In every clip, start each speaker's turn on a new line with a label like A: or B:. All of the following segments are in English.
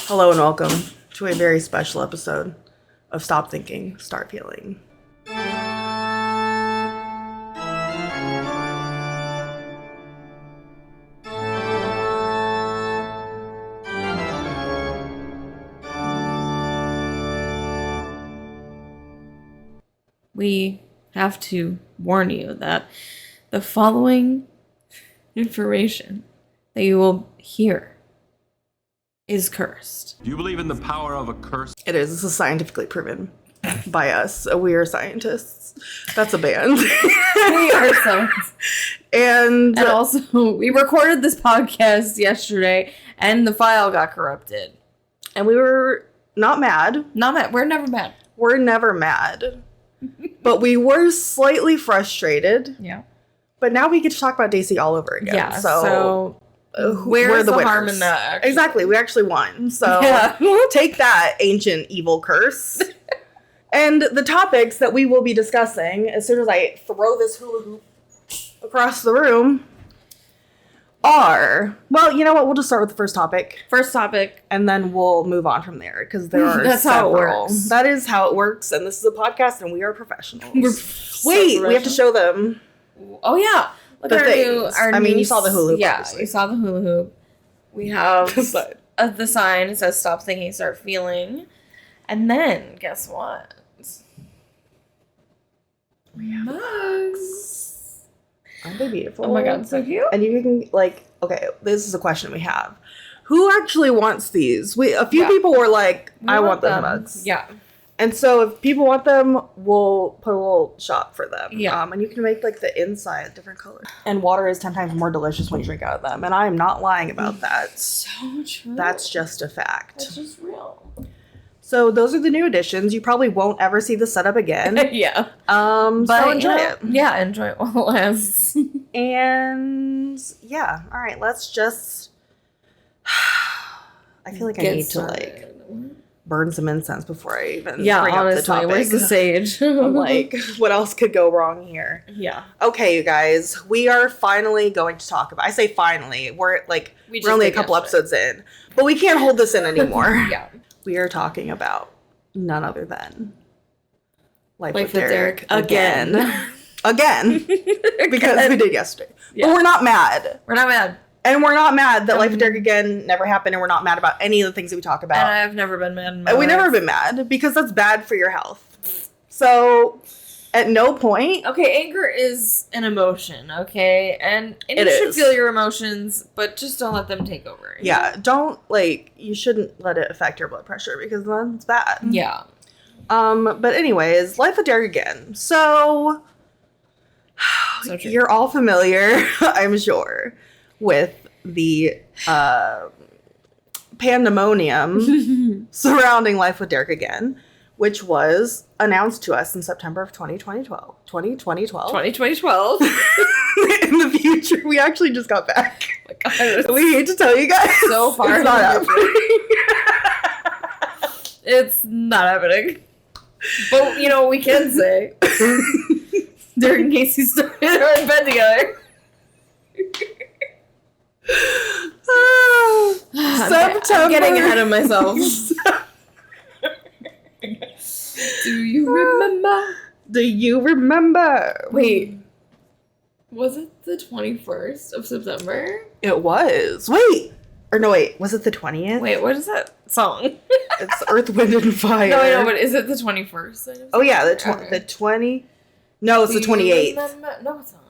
A: Hello and welcome to a very special episode of Stop Thinking, Start Feeling.
B: We have to warn you that the following information that you will hear is cursed.
C: Do you believe in the power of a curse?
A: It is. This is scientifically proven by us. We are scientists. That's a band.
B: We are scientists.
A: And
B: also, we recorded this podcast yesterday, and the file got corrupted.
A: And we were not mad.
B: Not mad. We're never mad.
A: We're never mad. But we were slightly frustrated.
B: Yeah.
A: But now we get to talk about Daisy all over again.
B: Yeah.
A: So
B: where's the
A: winners.
B: harm in that? Actually?
A: Exactly. We actually won. So
B: yeah.
A: Take that, ancient evil curse. And the topics that we will be discussing as soon as I throw this hula hoop across the room are, well, you know what? We'll just start with the first topic.
B: First topic.
A: And then we'll move on from there because there are
B: That's
A: several.
B: how it works.
A: That is how it works. And this is a podcast and we are professionals.
B: Wait,
A: we have to show them.
B: Oh, yeah. Look
A: The
B: at
A: things.
B: our new,
A: you saw the hula hoop.
B: Yeah,
A: obviously.
B: you saw the hula hoop. We have
A: The
B: the sign. It says "Stop Thinking, Start Feeling," and then guess what? We have mugs.
A: Aren't they beautiful?
B: Oh my god, so cute!
A: And you can okay, this is a question we have. Who actually wants these? A few people were like, I want those mugs.
B: Yeah.
A: And so if people want them, we'll put a little shop for them.
B: Yeah.
A: And you can make the inside different colors. And water is 10 times more delicious when you drink out of them. And I am not lying about that.
B: So true.
A: That's just a fact.
B: That's just real.
A: So those are the new additions. You probably won't ever see the setup again.
B: Yeah.
A: So enjoy it.
B: Yeah, enjoy it while it lasts.
A: And yeah. All right, let's just I feel like I need to burn some incense before I even bring up the topic.
B: Where's the sage?
A: I'm like, what else could go wrong here?
B: Yeah.
A: Okay, you guys, we are finally going to talk about. I say finally. We're only a couple episodes in, but we can't hold this in anymore.
B: Yeah.
A: We are talking about none other than Life
B: with
A: with Derek
B: again.
A: Again, because we did yesterday.
B: Yeah.
A: But we're not mad.
B: We're not mad.
A: And we're not mad that Life with Derek again never happened, and we're not mad about any of the things that we talk about.
B: And I've never been mad in my
A: And we've
B: life.
A: never been mad because that's bad for your health. So, at no point.
B: Okay, anger is an emotion, okay? And you should feel your emotions, but just don't let them take over.
A: Yeah, don't, you shouldn't let it affect your blood pressure because then it's bad.
B: Yeah.
A: But anyways, Life with Derek again. So
B: So true.
A: you're all familiar, I'm sure, with the pandemonium surrounding Life with Derek again, which was announced to us in September of 2012.
B: 2012.
A: In the future, we actually just got back.
B: Oh my God,
A: We hate to tell you guys.
B: so far.
A: It's not happening.
B: It's not happening. But you know what we can say? Derek and Casey started in bed together.
A: September.
B: I'm getting ahead of myself. Do you remember?
A: Do you remember?
B: Wait. Was it the 21st of September?
A: It was. Wait. Or no, wait. Was it the 20th?
B: Wait, what is that song?
A: It's Earth, Wind, and Fire.
B: No, I know, but is it the 21st?
A: Oh, yeah. The 20... No, it's the 28th.
B: No, it's not.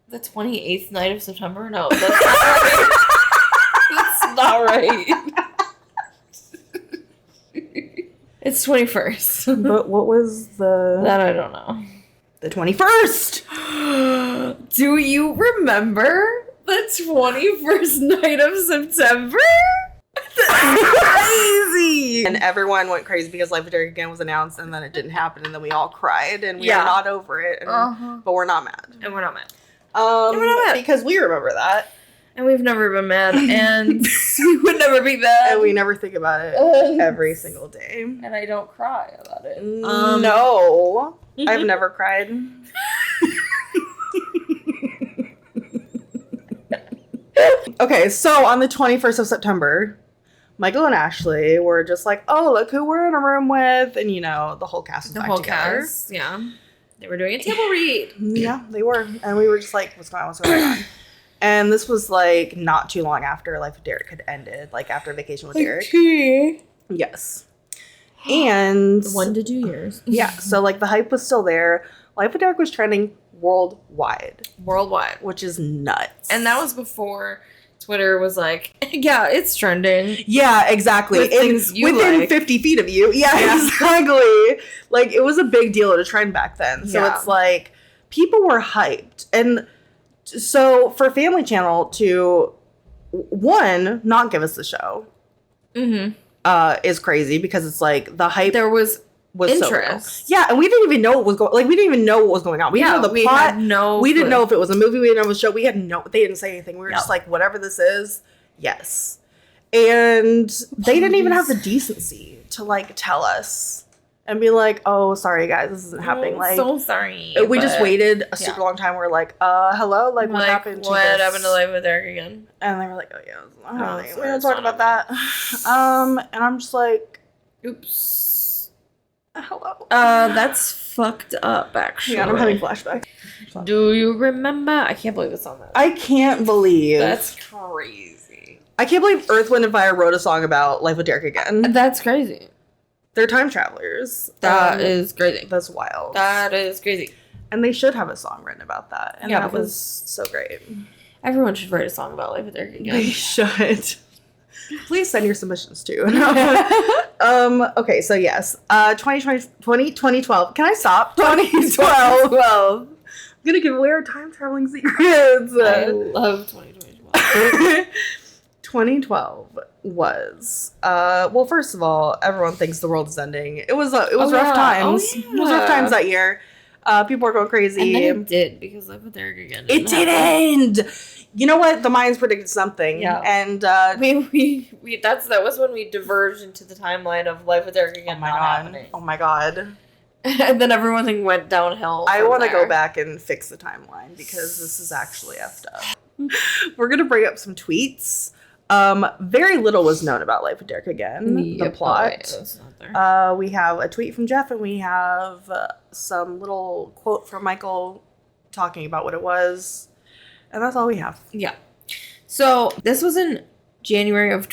B: The 28th night of September? No, that's not right. That's not right. It's 21st.
A: But what was the...
B: That I don't know.
A: The 21st!
B: Do you remember the 21st night of September?
A: Crazy! And everyone went crazy because Life with Derek again was announced, and then it didn't happen, and then we all cried, and we are not over it. And, But we're not mad.
B: And we're not mad.
A: We're not mad. Because we remember that.
B: And we've never been mad, and we would never be mad.
A: And we never think about it every single day.
B: And I don't cry about it.
A: No. I've never cried. Okay, so on the 21st of September, Michael and Ashley were just like, oh, look who we're in a room with. And, the whole cast was
B: The
A: back
B: whole
A: together.
B: cast, yeah. They were doing a table read.
A: Yeah, they were. And we were just like, what's going on? And this was like not too long after Life with Derek had ended, like after Vacation with Derek. Yes. And
B: 1 to 2 years.
A: yeah, so like the hype was still there. Life with Derek was trending worldwide, which is nuts.
B: And that was before Twitter was like, yeah, it's trending.
A: Yeah, exactly.
B: With things you
A: within
B: like.
A: 50 feet of you. Yeah, exactly. Like, it was a big deal to trend back then. So it's like, people were hyped. And so for Family Channel to, one, not give us the show is crazy because it's like the hype.
B: There was
A: So
B: interest.
A: yeah, and we didn't even know what was going. Like, we didn't even know what was going on. We didn't know the plot. We didn't know if it was a movie. We didn't know it was a show. We had no. They didn't say anything. We were just like, whatever this is, yes. And they didn't even have the decency to like tell us and be like, "Oh, sorry guys, this isn't happening." Like,
B: so sorry.
A: We just waited a super long time. We're like, hello, like what happened?
B: What happened to Life with Derek again?
A: And they were like, "Oh yeah, we don't talk about that." And I'm just like,
B: oops.
A: Hello.
B: That's fucked up, actually.
A: Yeah, I'm having flashbacks.
B: Do you remember? I can't believe it's on that.
A: I can't believe.
B: That's crazy.
A: I can't believe Earth, Wind, and Fire wrote a song about Life with Derek again.
B: That's crazy.
A: They're time travelers.
B: That is crazy.
A: That's wild.
B: That is crazy.
A: And they should have a song written about that. And that was so great.
B: Everyone should write a song about Life with Derek again.
A: They should. Please send your submissions too. Okay, so yes. 2012. Can I stop? 2012. I'm gonna give away our time traveling secrets.
B: I love 2012.
A: 2012 was well, first of all, everyone thinks the world is ending. It was rough times.
B: Oh, yeah.
A: It was rough times that year. People were going crazy.
B: And then it did, because Life with Derek again.
A: It didn't. You know what? The Mayans predicted something.
B: Yeah.
A: And
B: that was when we diverged into the timeline of Life with Derek again happening.
A: Oh my god.
B: And then everything went downhill.
A: I want to go back and fix the timeline because this is actually effed up. We're gonna bring up some tweets. Very little was known about Life with Derek again. The plot. We have a tweet from Jeff, and we have some little quote from Michael talking about what it was, and that's all we have.
B: Yeah. So this was in January of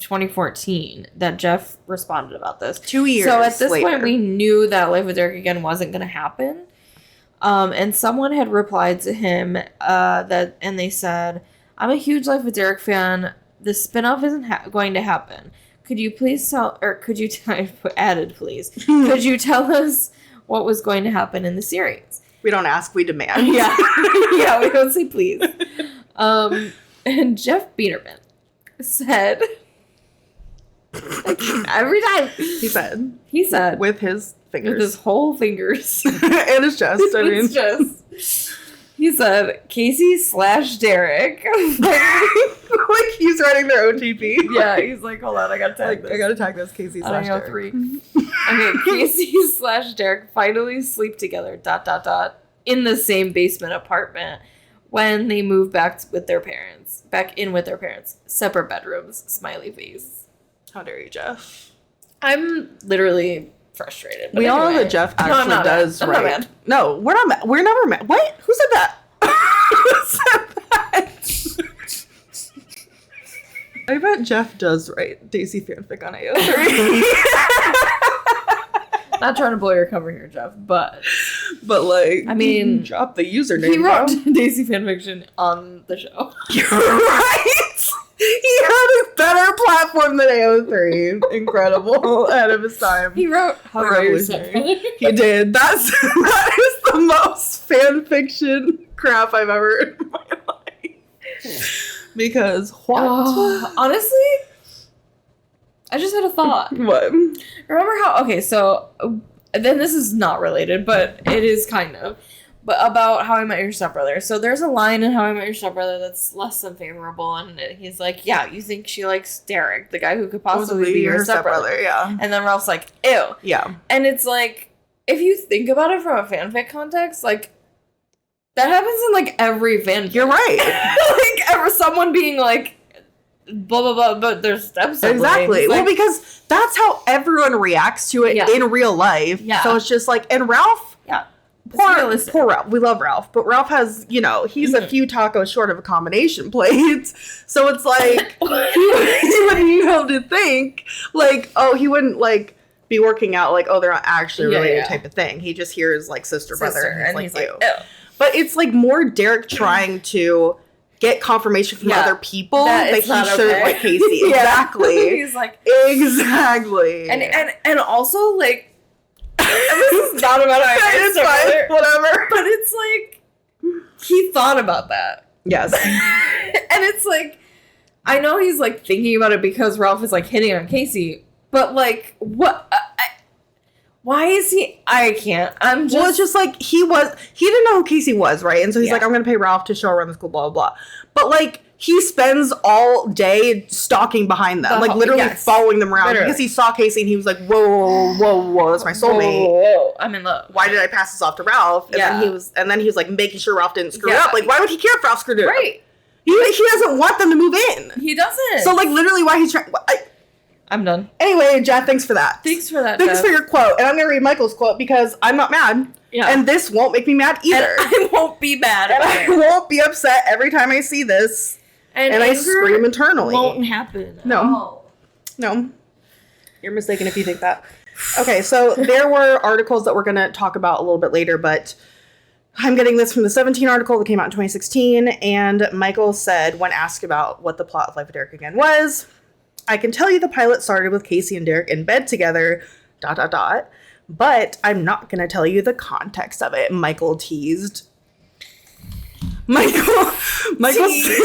B: 2014 that Jeff responded about this.
A: 2 years.
B: So at this
A: later.
B: point, we knew that Life with Derek again wasn't going to happen. And someone had replied to him and they said, "I'm a huge Life with Derek fan. The spinoff isn't going to happen. Could you please tell, or could you added please, could you tell us what was going to happen in the series?"
A: We don't ask, we demand.
B: Yeah. Yeah, we don't say please. And Jeff Biederman said, every time
A: He said with his fingers.
B: with his whole fingers.
A: And his chest. I mean.
B: His chest. He said, Casey/Derek.
A: Like he's writing their own TP.
B: Yeah, he's like, hold on, I gotta tag this.
A: I gotta tag this Casey/Derek.
B: 3. Okay, Casey/Derek finally sleep together, ... in the same basement apartment when they move back in with their parents. Separate bedrooms, smiley face.
A: How dare you, Jeff?
B: I'm literally frustrated.
A: We all know that Jeff actually does
B: I'm
A: right.
B: not mad.
A: No, we're not mad. We're never mad. What? Who said that? Who said that? I bet Jeff does write Daisy fanfic on AO3.
B: Not trying to blow your cover here, Jeff, but
A: like,
B: I mean,
A: drop the username.
B: he wrote Daisy fanfiction on the show.
A: You're right. He had a better platform than AO3. Incredible. Ahead of his time.
B: He wrote How to Write Your Stepbrother.
A: He did. That is the most fan fiction crap I've ever heard in my life. Because what?
B: Honestly, I just had a thought.
A: What?
B: Remember how? Okay, so then this is not related, but it is kind of. But about How I Met Your Stepbrother. So there's a line in How I Met Your Stepbrother that's less than favorable, and he's like, "Yeah, you think she likes Derek, the guy who could possibly be your stepbrother?"
A: Yeah.
B: And then Ralph's like, "Ew."
A: Yeah.
B: And it's like, if you think about it from a fanfic context, like, that happens in like every fanfic.
A: You're right.
B: Like, someone being like, blah, blah, blah, but there's steps.
A: Exactly. Well, because that's how everyone reacts to it in real life. Yeah. So it's just like, and Ralph. Yeah. Poor Ralph. We love Ralph. But Ralph has, he's a few tacos short of a combination plate. So it's like, he wouldn't be able to think, like, he wouldn't, like, be working out, like, they're not actually related type of thing. He just hears, like, sister, brother, and he's like, ew. But it's, like, more Derek trying to get confirmation from other people that he shouldn't like Casey. Exactly.
B: He's like,
A: exactly.
B: And also, like, this is not about how
A: it's fine, whatever.
B: But it's like, he thought about that.
A: Yes.
B: And it's like, I know he's, like, thinking about it because Ralph is, like, hitting on Casey. But, like, what? Why is he? I can't.
A: Well, it's just like, he didn't know who Casey was, right? And so he's like, I'm going to pay Ralph to show around the school, blah, blah, blah. But, like, he spends all day stalking behind them, like, literally following them around because he saw Casey and he was like, whoa, that's my soulmate.
B: Whoa, I'm in love.
A: Why did I pass this off to Ralph? And then he was like making sure Ralph didn't screw it up. Like, why would he care if Ralph screwed it up? Right. He doesn't want them to move in.
B: He doesn't.
A: So, like, literally why he's trying...
B: I'm done.
A: Anyway, Jeff, thanks for that.
B: Thanks for
A: your quote. And I'm going to read Michael's quote because I'm not mad. Yeah. And this won't make me mad either.
B: And I won't be mad
A: about it. I won't be upset every time I see this. And I scream internally.
B: Won't happen.
A: No. No. You're mistaken if you think that. Okay, so there were articles that we're going to talk about a little bit later, but I'm getting this from the 17 article that came out in 2016. And Michael said, when asked about what the plot of Life of Derek Again was, I can tell you the pilot started with Casey and Derek in bed together, ... But I'm not going to tell you the context of it, Michael teased. Michael teaser.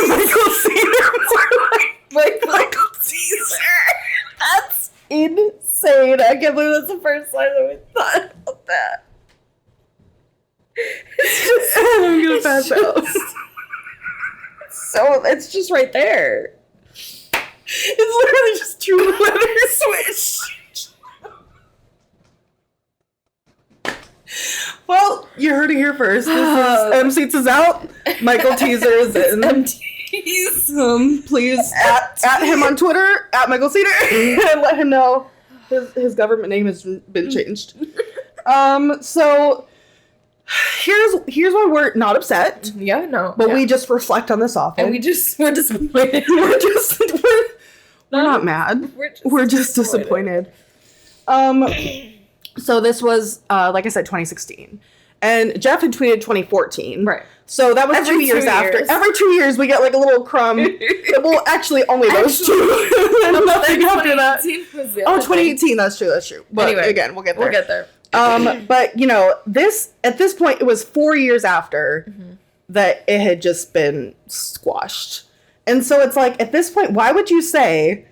B: That's insane. I can't believe that's the first time that we thought about that.
A: I'm going to pass out.
B: So, it's just right there.
A: It's literally just 2 letters switched. Well, you heard it here first. This is M Seats is out. Michael Teaser is in. Please at him on Twitter, at Michael Cedar, and let him know his government name has been changed. So here's why we're not upset.
B: Yeah, no.
A: But we just reflect on this often.
B: And we're disappointed.
A: We're not mad. We're just disappointed. So this was, like I said, 2016. And Jeff had tweeted 2014.
B: Right.
A: So that was 2 years after. Every 2 years we get like a little crumb. Well, actually only those two. And nothing after that. 2018, that's true. But anyway, again, we'll get there. But, at this point, it was 4 years after that it had just been squashed. And so it's like, at this point, why would you say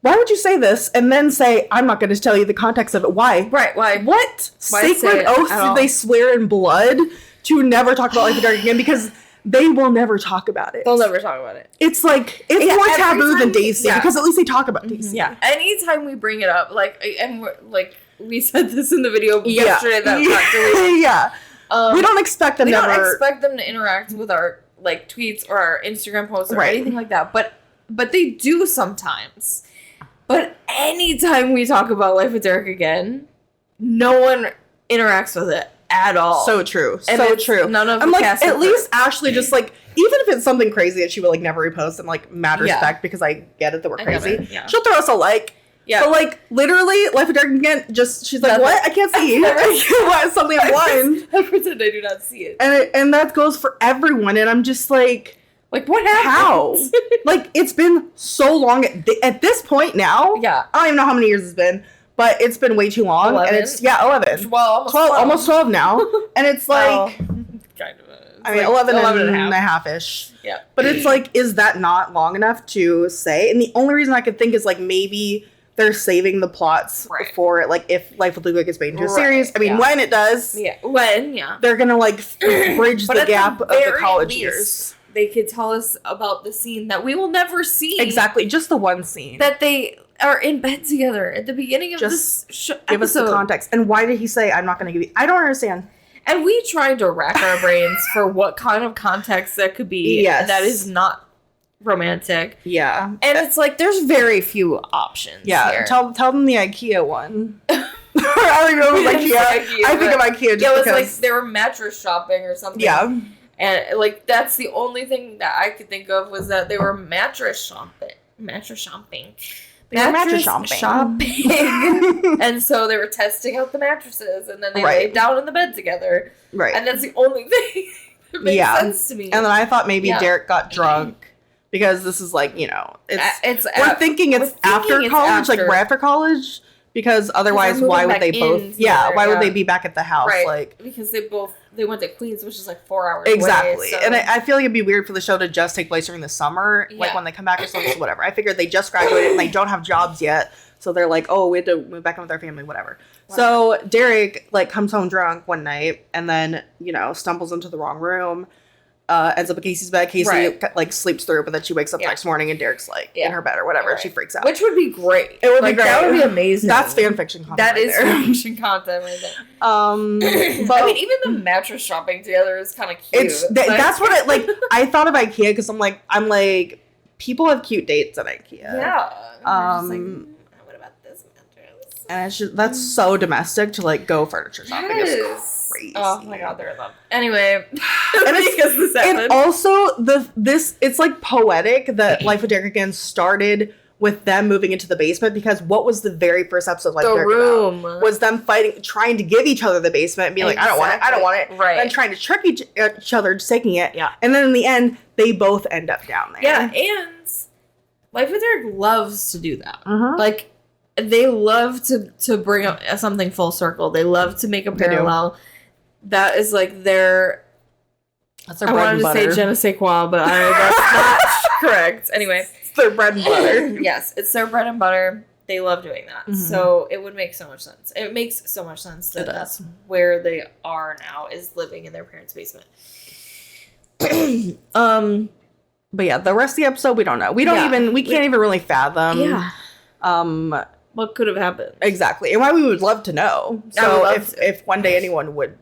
A: this and then say, I'm not going to tell you the context of it? Why?
B: Right, why?
A: What sacred oath did they swear in blood to never talk about Life of Derek again? Because they will never talk about it.
B: They'll never talk about it.
A: It's like, it's more taboo than Daisy, because at least they talk about Daisy.
B: Yeah. Anytime we bring it up, we said this in the video yesterday that got deleted.
A: Yeah. We don't expect them
B: to interact with our tweets or our Instagram posts or anything like that. But they do sometimes. But anytime we talk about Life with Derek again, no one interacts with it at all.
A: So true. So true.
B: None of
A: I'm like, at least Ashley just even if it's something crazy that she would never repost, and mad respect because I get it that we're crazy. She'll throw us a like. Yeah. But literally, Life of Derek again, she's like, what? I can't see you. What? Something I'm blind.
B: I pretend I do not see it.
A: And that goes for everyone. And I'm just like,
B: what happened?
A: How? It's been so long at this point now.
B: Yeah.
A: I don't even know how many years it's been, but it's been way too long.
B: 11?
A: And it's 11. Well, almost 12 now. And it's like,
B: kind of.
A: 11 and a half-ish.
B: Yeah.
A: But it's is that not long enough to say? And the only reason I could think is maybe they're saving the plots for if Life with Luke gets made into a series. I mean, when it does.
B: Yeah. They're
A: going to bridge the gap of the college years.
B: They could tell us about the scene that we will never see.
A: Exactly. Just the one scene.
B: That they are in bed together at the beginning of this
A: give us the context. And why did he say, I'm not going to give you... I don't understand.
B: And we tried to rack our brains for what kind of context that could be.
A: Yes.
B: That is not romantic.
A: Yeah.
B: And it's like, there's very few options.
A: Yeah.
B: Here.
A: Tell them the IKEA one. I don't know if IKEA. I think of IKEA just
B: it was
A: because.
B: like they were mattress shopping or something.
A: Yeah.
B: And like that's the only thing that I could think of was that they were mattress shopping. Mattress shopping. And so they were testing out the mattresses, and then they laid down in the bed together.
A: Right.
B: And that's the only thing that makes sense to me.
A: And then I thought maybe Derek got drunk because this is like, we're thinking it's after college, like right after college. Because otherwise, why would they both? Why would they be back at the house?
B: Right.
A: Like
B: because they went to Queens, which is like 4 hours
A: exactly.
B: away. So.
A: And I feel like it'd be weird for the show to just take place during the summer, like when they come back or something, whatever. I figured they just graduated and they don't have jobs yet, so they're like, oh, we had to move back in with our family, whatever. Wow. So Derek like comes home drunk one night and then stumbles into the wrong room. Ends up in Casey's bed. Casey like sleeps through, but then she wakes up the next morning and Derek's like in her bed or whatever. Right. She freaks out,
B: which would be great.
A: It would be great.
B: That would be amazing.
A: That's fan fiction content.
B: That is fan fiction content right there.
A: But
B: I mean, even the mattress shopping together is kind of cute.
A: That's what I like. I thought of IKEA because I'm like, people have cute dates at IKEA.
B: Yeah. What about this mattress?
A: And it's just, that's so domestic to like go furniture shopping. It's crazy.
B: Oh my god, they're in love. Anyway,
A: and also it's like poetic that Life with Derek again started with them moving into the basement, because what was the very first episode of Life with Derek about? Was them fighting, trying to give each other the basement and being like, I don't want it,
B: right?
A: And trying to trick each other into taking it, and then in the end they both end up down there.
B: Yeah, and Life with Derek loves to do that. Like they love to bring up something full circle. They love to make a parallel. That is like their.
A: That's their bread and butter.
B: I wanted to say je ne sais quoi, but that's not correct. Anyway,
A: it's their bread and butter.
B: Yes, it's their bread and butter. They love doing that, so it would make so much sense. It makes so much sense that that's where they are now, is living in their parents' basement.
A: But yeah, the rest of the episode we don't know. We can't even really fathom.
B: Yeah. What could have happened?
A: Exactly, and why we would love to know. So if one day anyone would,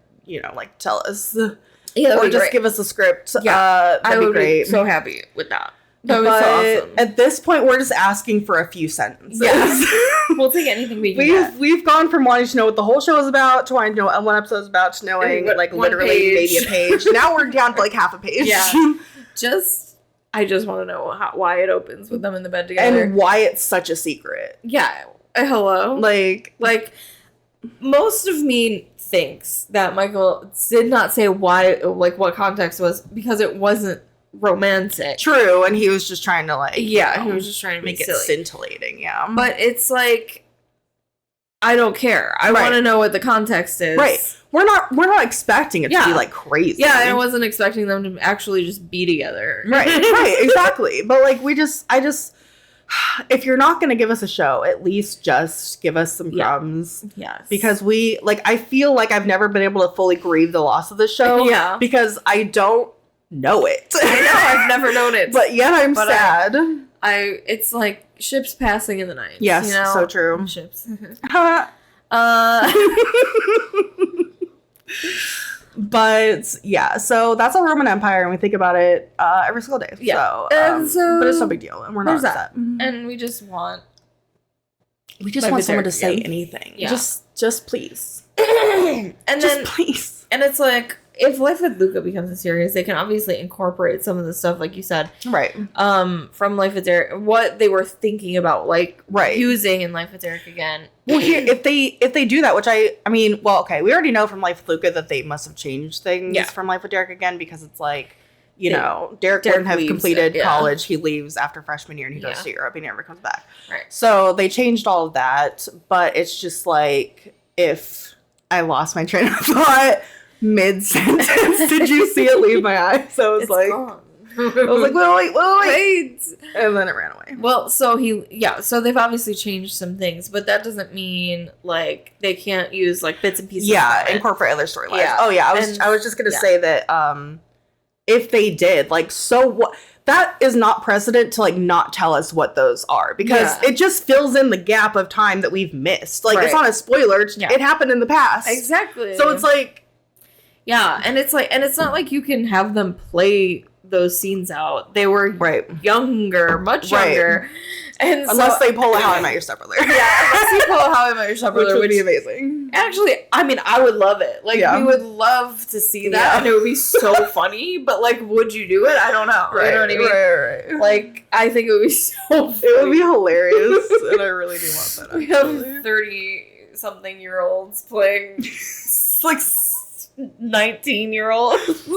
A: like tell us, or just give us a script, that'd
B: I would
A: be great.
B: Be so happy with that. That
A: was
B: so awesome.
A: At this point, we're just asking for a few sentences.
B: Yes. We'll take anything we can get.
A: We've gone from wanting to know what the whole show is about to wanting to know one episode is about to knowing like literally maybe a page. Now we're down to like half a page.
B: Yeah. I just want to know why it opens with them in the bed together
A: and why it's such a secret.
B: Yeah. Hello. Like most of me thinks that Michael did not say why, like what context was, because it wasn't romantic.
A: True, and he was just trying to
B: he was just trying to
A: make
B: it
A: silly. Scintillating. Yeah,
B: but it's like, I don't care. I want to know what the context is.
A: Right. We're not expecting it to be like crazy.
B: Yeah, I wasn't expecting them to actually just be together.
A: Right, exactly. But like if you're not going to give us a show, at least just give us some crumbs.
B: Yes.
A: Because I feel like I've never been able to fully grieve the loss of the show.
B: Yeah.
A: Because I don't know it.
B: I know, I've never known it.
A: But yet I'm sad.
B: It's like ships passing in the night.
A: Yes, so true.
B: Ships.
A: But yeah, so that's a Roman Empire, and we think about it every single day.
B: Yeah,
A: but it's no big deal, and we're not upset.
B: And we just want
A: someone to say anything. Yeah. Just please.
B: And
A: just
B: then
A: please.
B: And it's like, if Life with Luca becomes a series, they can obviously incorporate some of the stuff, like you said,
A: right?
B: From Life with Derek, what they were thinking about, like using in Life with Derek again.
A: Well, here, if they do that, which I mean, well, okay, we already know from Life with Luca that they must have changed things from Life with Derek again, because it's like, Derek wouldn't have completed college. He leaves after freshman year and he goes to Europe. He never comes back.
B: Right.
A: So they changed all of that, but it's just like, if I lost my train of thought mid-sentence, did you see it leave my eye? So it's like, gone. I was like, wait. And then it ran away.
B: Well, so so they've obviously changed some things, but that doesn't mean like they can't use like bits and pieces.
A: Yeah, incorporate other storylines.
B: Yeah.
A: Oh yeah, I was just gonna say that if they did, like, so what? That is not precedent to like not tell us what those are, because it just fills in the gap of time that we've missed. Like it's not a spoiler. It happened in the past.
B: Exactly.
A: So it's like.
B: Yeah, and it's like, and it's not like you can have them play those scenes out. They were younger, much younger. And
A: unless they pull a How I Met Your Stepbrother.
B: Yeah, unless they pull a How I Met Your Stepbrother,
A: which would be amazing.
B: Actually, I mean, I would love it. Like, we would love to see that, and it would be so funny. But, like, would you do it? I don't know. You know what I mean?
A: Right.
B: Like, I think it would be so funny.
A: It would be hilarious, and I really do want that.
B: We have 30-something-year-olds playing, like, 19-year-olds.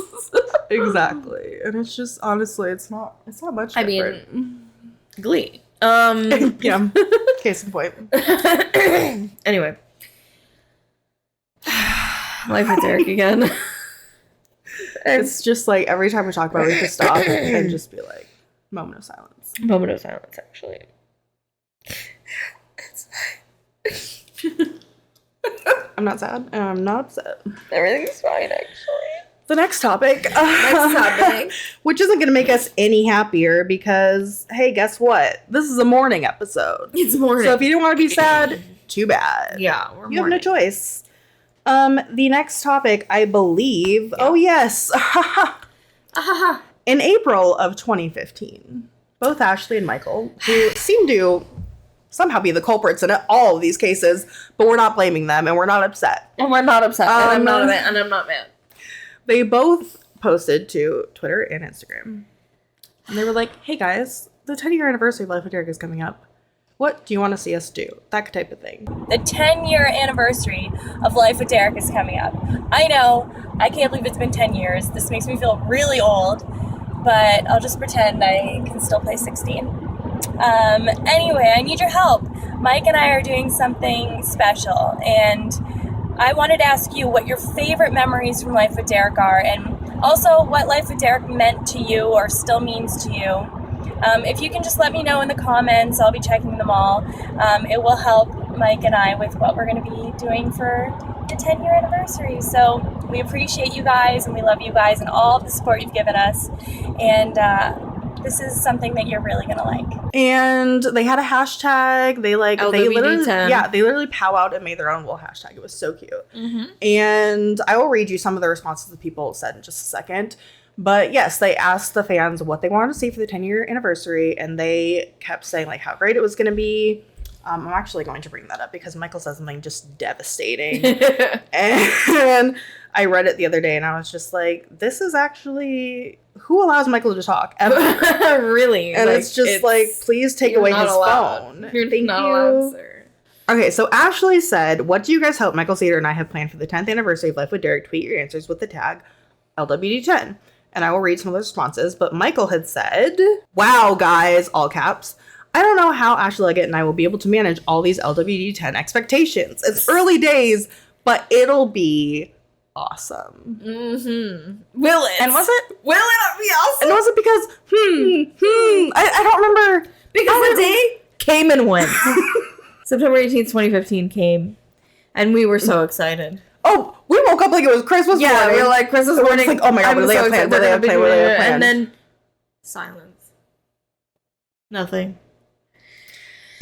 A: Exactly. And it's just, honestly, it's not much different.
B: I mean, Glee.
A: Yeah. Case in point.
B: Anyway. Life with Derek again.
A: It's just like every time we talk about it, we just stop and just be like, moment of silence.
B: Moment of silence, actually.
A: I'm not sad and I'm not upset.
B: Everything's fine, actually.
A: The next topic.
B: Next
A: which isn't going to make us any happier because, hey, guess what? This is a mourning episode.
B: It's mourning.
A: So if you didn't want to be sad, too bad.
B: Yeah,
A: you have no choice. The next topic, I believe. Yeah. Oh, yes. In April of 2015, both Ashley and Michael, who seem to somehow be the culprits in all of these cases, but we're not blaming them and we're not upset.
B: And we're not upset. And I'm not mad.
A: They both posted to Twitter and Instagram. And they were like, hey guys, the 10-year anniversary of Life with Derek is coming up. What do you want to see us do? That type of thing.
D: The 10-year anniversary of Life with Derek is coming up. I know, I can't believe it's been 10 years. This makes me feel really old, but I'll just pretend I can still play 16. Anyway, I need your help. Mike and I are doing something special, and I wanted to ask you what your favorite memories from Life with Derek are, and also what Life with Derek meant to you or still means to you. If you can just let me know in the comments, I'll be checking them all. It will help Mike and I with what we're going to be doing for the 10-year anniversary. So we appreciate you guys, and we love you guys and all of the support you've given us. And this is something that you're really going to like.
A: And they had a hashtag. They
B: LWD10.
A: they literally powwowed and made their own little hashtag. It was so cute. Mm-hmm. And I will read you some of the responses that people said in just a second. But yes, they asked the fans what they wanted to see for the 10-year anniversary, and they kept saying like how great it was going to be. I'm actually going to bring that up because Michael said something just devastating. And I read it the other day and I was just like, this is actually, who allows Michael to talk ever?
B: Really?
A: And like, it's just like, please take away his phone.
B: You're not allowed, sir.
A: Okay, so Ashley said, what do you guys hope Michael Cedar and I have planned for the 10th anniversary of Life with Derek? Tweet your answers with the tag LWD10. And I will read some of the responses. But Michael had said, wow, guys, all caps. I don't know how Ashley Leggett and I will be able to manage all these LWD10 expectations. It's early days, but it'll be awesome.
B: Mm-hmm. Will it?
A: And was it?
B: Will it not be awesome?
A: And was it because, I don't remember.
B: Because the day came and went. September 18th, 2015 came, and we were so excited.
A: Oh, we woke up like it was Christmas morning.
B: Yeah, we were like, Christmas morning.
A: Like, oh my God, what do they have planned? What do they have planned?
B: And then silence. Nothing.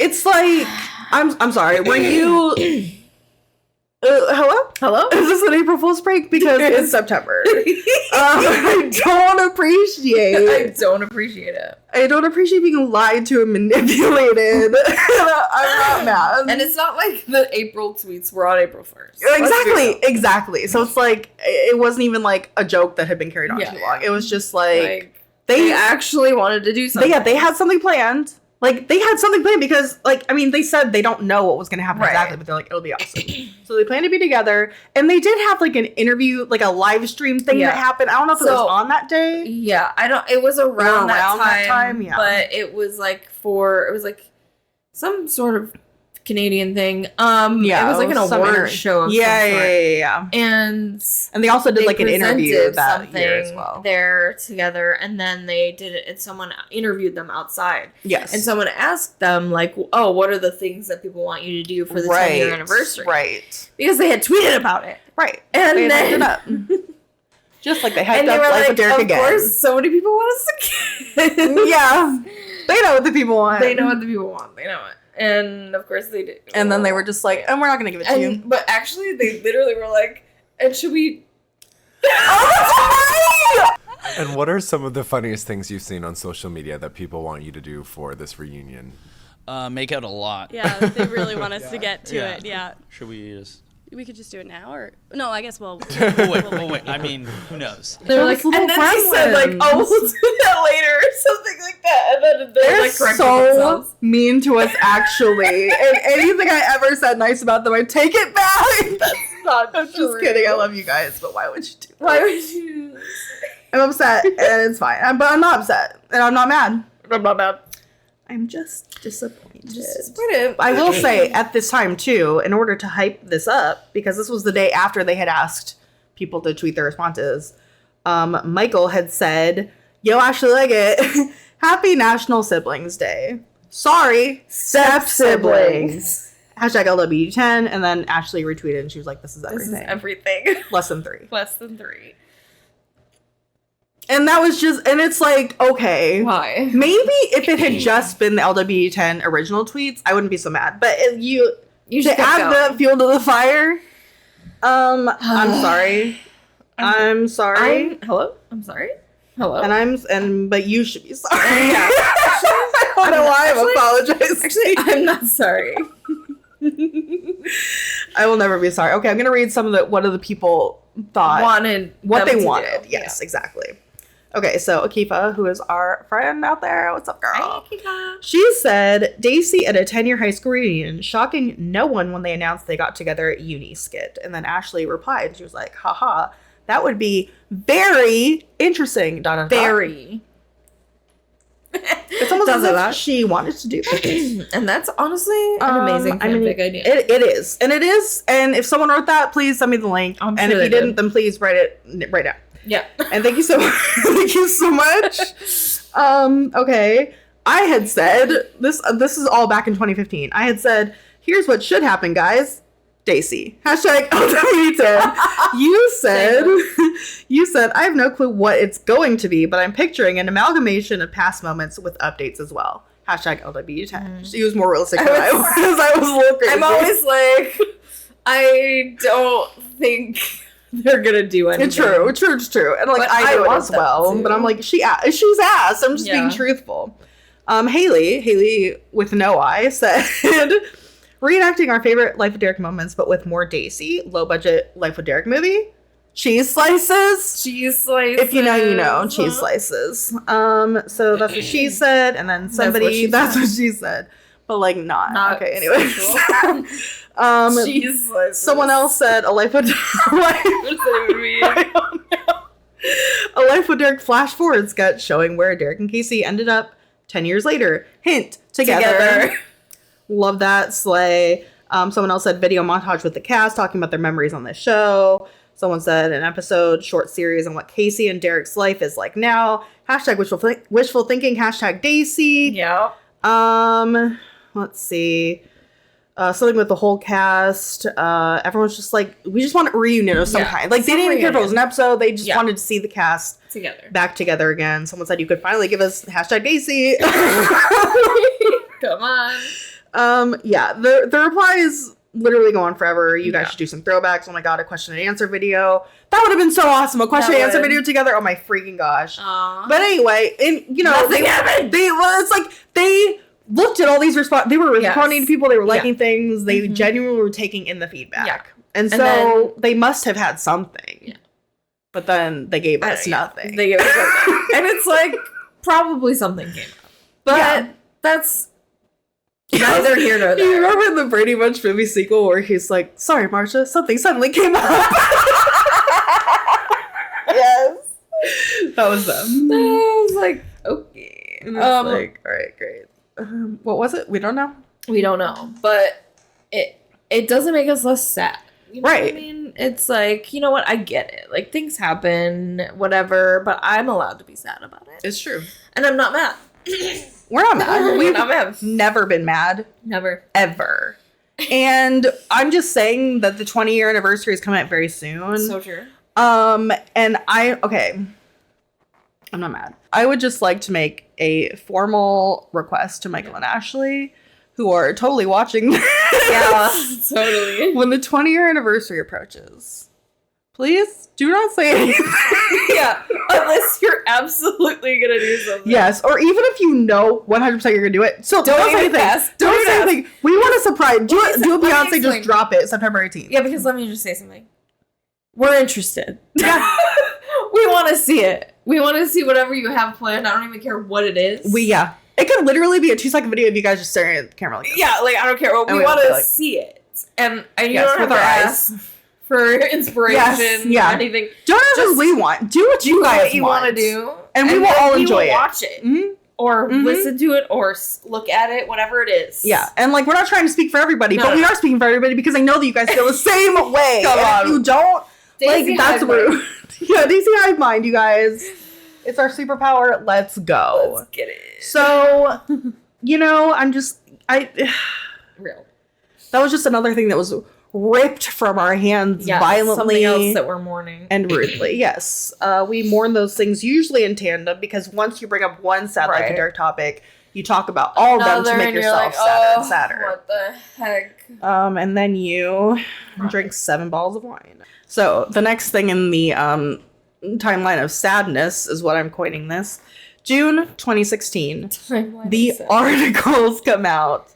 A: It's like, I'm sorry, were you... Hello? Is this an April Fool's prank? Because it's September. I don't appreciate
B: it.
A: I don't appreciate being lied to and manipulated. I'm not mad.
B: And it's not like the April tweets were on April 1st.
A: Exactly. So it's like, it wasn't even like a joke that had been carried on too long. It was just like they actually wanted to do something. They had something planned. Like, they had something planned because, like, I mean, they said they don't know what was going to happen exactly, but they're like, it'll be awesome. So they planned to be together, and they did have, like, an interview, like, a live stream thing that happened. I don't know if it was on that day.
B: Yeah, it was around that time, but it was, like, it was, like, some sort of Canadian thing. It was, like, an award show of some sort. And
A: they also did, like, an interview that year as well.
B: There together, and then they did it, and someone interviewed them outside.
A: Yes.
B: And someone asked them, like, oh, what are the things that people want you to do for the 10-year anniversary?
A: Right.
B: Because they had tweeted about it.
A: Right.
B: And
A: they
B: then...
A: hyped it up. Just like they hyped up Life with Derek again.
B: Of course, so many people want us to
A: Yeah. They know what the people want.
B: They know it. And of course they did.
A: And then they were just like, and we're not going to give it to you.
B: But actually, they literally were like, and should we...
E: And what are some of the funniest things you've seen on social media that people want you to do for this reunion?
F: Make out a lot.
G: Yeah, they really want us to get to it. Yeah.
F: Should we just...
G: We could just do it now, or no? I guess we'll
F: wait. I mean, who knows?
B: They're like,
A: and then they said like, "Oh, we'll do that later," or something like that. And then they're like so themselves. Mean to us, actually. And anything I ever said nice about them, I take it back. That's not. I'm just kidding. I love you guys, but why would you do that?
B: Why would you?
A: I'm upset, and it's fine. But I'm not upset, and I'm not mad. I'm not mad. I'm just disappointed. I will say, at this time, too, in order to hype this up, because this was the day after they had asked people to tweet their responses, Michael had said, "Yo, Ashley Leggett, happy National Siblings Day. Sorry, step siblings." Hashtag LW10, and then Ashley retweeted, and she was like, this is everything.
B: This is everything.
A: Less than 3.
B: Less than 3.
A: And that was just, and it's like, okay.
B: Why?
A: Maybe if it had just been the LW10 original tweets, I wouldn't be so mad. But you to add the fuel to the fire, I'm sorry. I'm sorry.
B: Hello? I'm sorry? Hello?
A: But you should be sorry. Yeah. I don't know why I'm apologizing.
B: Actually, I'm not sorry.
A: I will never be sorry. Okay, I'm going to read some of what other people thought. What they wanted. Yes, exactly. Okay, so Akifa, who is our friend out there, what's up, girl?
B: Hi, Akifa.
A: She said, Daisy at a 10-year high school reunion, shocking no one when they announced they got together at uni skit. And then Ashley replied, she was like, haha, that would be very interesting.
B: Very.
A: It's almost as if she wanted to do that.
B: And that's honestly an amazing fanfic idea.
A: It is. And it is. And if someone wrote that, please send me the link. And if you didn't, then please write it right now.
B: Yeah.
A: And thank you so much. Thank you so much. Okay. I had said, this is all back in 2015. I had said, here's what should happen, guys. Daisy. Hashtag LW10. You said, I have no clue what it's going to be, but I'm picturing an amalgamation of past moments with updates as well. Hashtag LW10. She was more realistic than I was. I was a little crazy.
B: I'm always like, I don't think they're gonna do anything.
A: It's true. And like, I do it as well. But I'm like, she's asked. I'm just being truthful. Haley with no eye said, reenacting our favorite Life with Derek moments, but with more Daisy. Low budget Life with Derek movie. Cheese slices. If you know, you know. Cheese slices. So that's what she said, and then somebody that's what she said. But like not okay. Anyways.
B: Cheese slices.
A: Someone else said a Life with I don't know. A Life with Derek flash forward sketch showing where Derek and Casey ended up 10 years later. Hint, together. Love that. Slay. Someone else said video montage with the cast talking about their memories on the show. Someone said an episode, short series on what Casey and Derek's life is like now. Hashtag wishful thinking. Hashtag Daisy.
B: Yeah.
A: Let's see. Something with the whole cast. Everyone's just like, we just want a reunion of some kind. Like, they didn't even care if it was an episode. They just wanted to see the cast back together again. Someone said you could finally give us hashtag Daisy.
B: Come on.
A: The reply is literally going forever. You guys should do some throwbacks. Oh my god, a question and answer video. That would have been so awesome. A question and answer video together. Oh my freaking gosh. But anyway, and you know,
B: nothing happened.
A: It's like they looked at all these they were responding to people, they were liking things, they genuinely were taking in the feedback. Yeah. And so then, they must have had something. Yeah. But then they gave us nothing.
B: They gave us nothing. And it's like probably something came up. But that's neither here nor there.
A: You remember in the Brady Bunch movie sequel where he's like, sorry, Marcia, something suddenly came up. Yes. That was them.
B: I was like, okay.
A: And it's like, all right, great. What was it? We don't know.
B: We don't know. But it doesn't make us less sad. You know what I mean? It's like, you know what? I get it. Like, things happen, whatever, but I'm allowed to be sad about it.
A: It's true.
B: And I'm not mad.
A: We're not mad. We've never been mad.
B: Never.
A: Ever. And I'm just saying that the 20-year anniversary is coming up very soon.
B: So true.
A: And I'm not mad. I would just like to make a formal request to Michael and Ashley, who are totally watching this.
B: Yeah, totally.
A: When the 20-year anniversary approaches, Please do not say anything.
B: Yeah, unless you're absolutely gonna do something.
A: Yes, or even if you know 100% you're gonna do it, so don't say anything. Don't say anything. We want to surprise. Do a Beyonce, just drop it September 18th.
B: Yeah, because let me just say something. We're interested. Yeah. We want to see it. We want to see whatever you have planned. I don't even care what it is.
A: It could literally be a 2-second video of you guys just staring at the camera like this.
B: Yeah, like I don't care. We want to see it. And you don't have to ask for inspiration or anything.
A: Don't ask what we want. Do what you guys
B: want to do.
A: And we will all enjoy it.
B: Watch it. Mm-hmm. Or listen to it or look at it, whatever it is.
A: Yeah. And like, we're not trying to speak for everybody, but we are speaking for everybody because I know that you guys feel the same way. Come on. If you don't, Daisy that's rude. Yeah, Daisy Hive Mind, you guys. It's our superpower. Let's go.
B: Let's get it.
A: So, Real. That was just another thing that was ripped from our hands violently.
B: Something else that we're mourning.
A: And rudely, yes. We mourn those things usually in tandem because once you bring up one sad Life of Derek topic, you talk about all of them to make yourself sadder and sadder.
B: What the heck?
A: And then you drink 7 bottles of wine. So the next thing in the timeline of sadness is what I'm coining this. June 2016. The articles come out.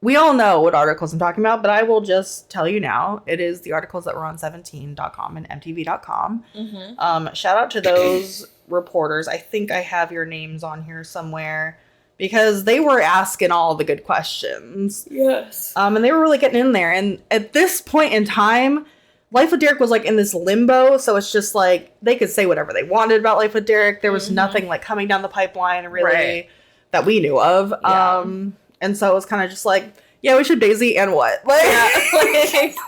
A: We all know what articles I'm talking about, but I will just tell you now. It is the articles that were on 17.com and MTV.com. Mm-hmm. Shout out to those reporters. I think I have your names on here somewhere because they were asking all the good questions.
B: Yes.
A: And they were really getting in there. And at this point in time, Life with Derek was like in this limbo. So it's just like they could say whatever they wanted about Life with Derek. There was nothing like coming down the pipeline really that we knew of. Yeah. And so it was kind of just like, yeah, we should Daisy and what? Like,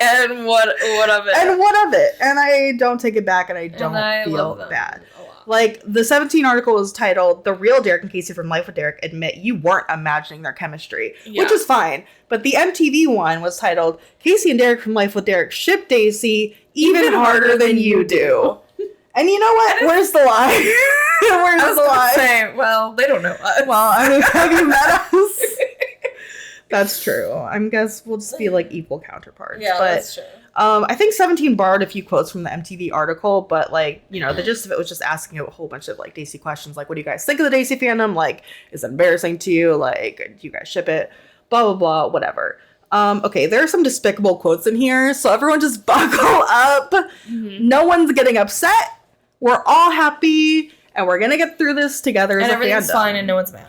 B: and what of it?
A: And what of it? And I don't take it back and I don't feel bad. Like, the 17 article was titled, "The Real Derek and Casey from Life with Derek Admit You Weren't Imagining Their Chemistry," which is fine. But the MTV one was titled, "Casey and Derek from Life with Derek Ship Daisy Even Harder Than You Do." And you know what? Where's the lie? Where's the lie?
B: Well, they don't know us.
A: Well, I mean, have you met us? That's true. I guess we'll just be like equal counterparts.
B: Yeah,
A: but,
B: that's true.
A: I think 17 borrowed a few quotes from the MTV article, but like, the gist of it was just asking a whole bunch of like Daisy questions. Like, what do you guys think of the Daisy fandom? Like, is it embarrassing to you? Like, do you guys ship it? Blah, blah, blah, whatever. Okay, there are some despicable quotes in here, so everyone just buckle up. Mm-hmm. No one's getting upset. We're all happy, and we're gonna get through this together as a fandom. And everything's
B: fine, and no one's mad.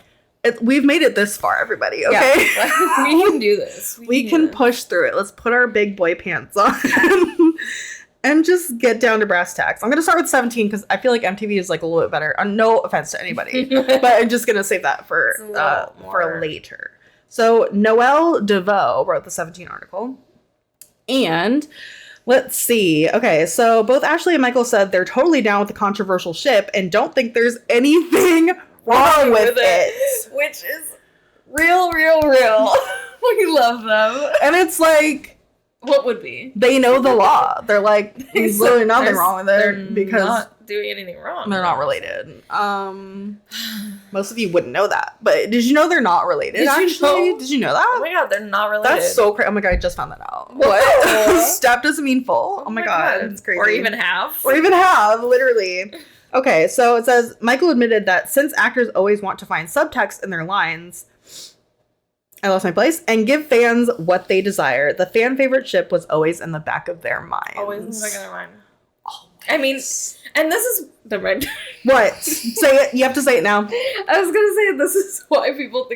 A: We've made it this far, everybody, okay?
B: Yeah. We can do this.
A: We can push through it. Let's put our big boy pants on and just get down to brass tacks. I'm going to start with 17 because I feel like MTV is like a little bit better. No offense to anybody, but I'm just going to save that for later. So Noelle DeVoe wrote the 17 article. And let's see. Okay, so both Ashley and Michael said they're totally down with the controversial ship and don't think there's anything wrong with it.
B: Which is real. We love them.
A: And it's like,
B: what would be?
A: They know the law. They're like, there's literally nothing wrong with it because
B: they're not doing anything wrong.
A: They're not related. Most of you wouldn't know that. But did you know they're not related? Did you know that?
B: Oh my god, they're not related.
A: That's so crazy. Oh my god, I just found that out. What? Step doesn't mean full. Oh my god, it's crazy.
B: Or even half,
A: literally. Okay, so it says, Michael admitted that since actors always want to find subtext in their lines, I lost my place, and give fans what they desire, the fan favorite ship was always in the back of their minds.
B: Always in the back of their mind. I mean, and this is the right.
A: What? Say it. You have to say it now.
B: I was gonna say this is why people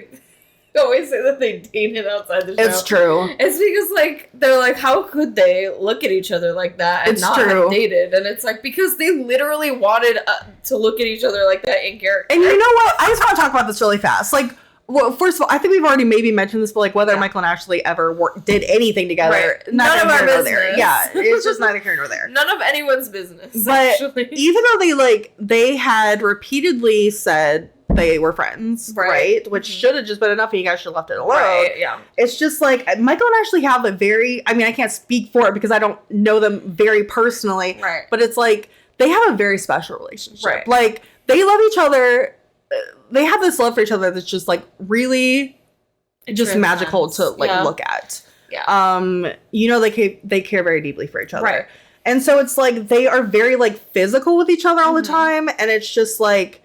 B: always say that they dated outside the show.
A: It's true.
B: It's because like they're like, how could they look at each other like that and have dated? And it's like because they literally wanted to look at each other like that in character.
A: And you know what? I just want to talk about this really fast. Like, well, first of all, I think we've already maybe mentioned this, but like whether Michael and Ashley ever did anything together,
B: none of our business.
A: There. Yeah, it's just neither here nor there.
B: None of anyone's business.
A: But even though they had repeatedly said they were friends, right? Which should have just been enough, and you guys should have left it alone.
B: Right, yeah.
A: It's just like Michael and Ashley have a very, I mean, I can't speak for it because I don't know them very personally,
B: right?
A: But it's like they have a very special relationship.
B: Right.
A: Like they love each other. They have this love for each other that's just like really just magical to like look at.
B: Yeah.
A: They care very deeply for each other.
B: Right.
A: And so it's like they are very like physical with each other all the time, and it's just like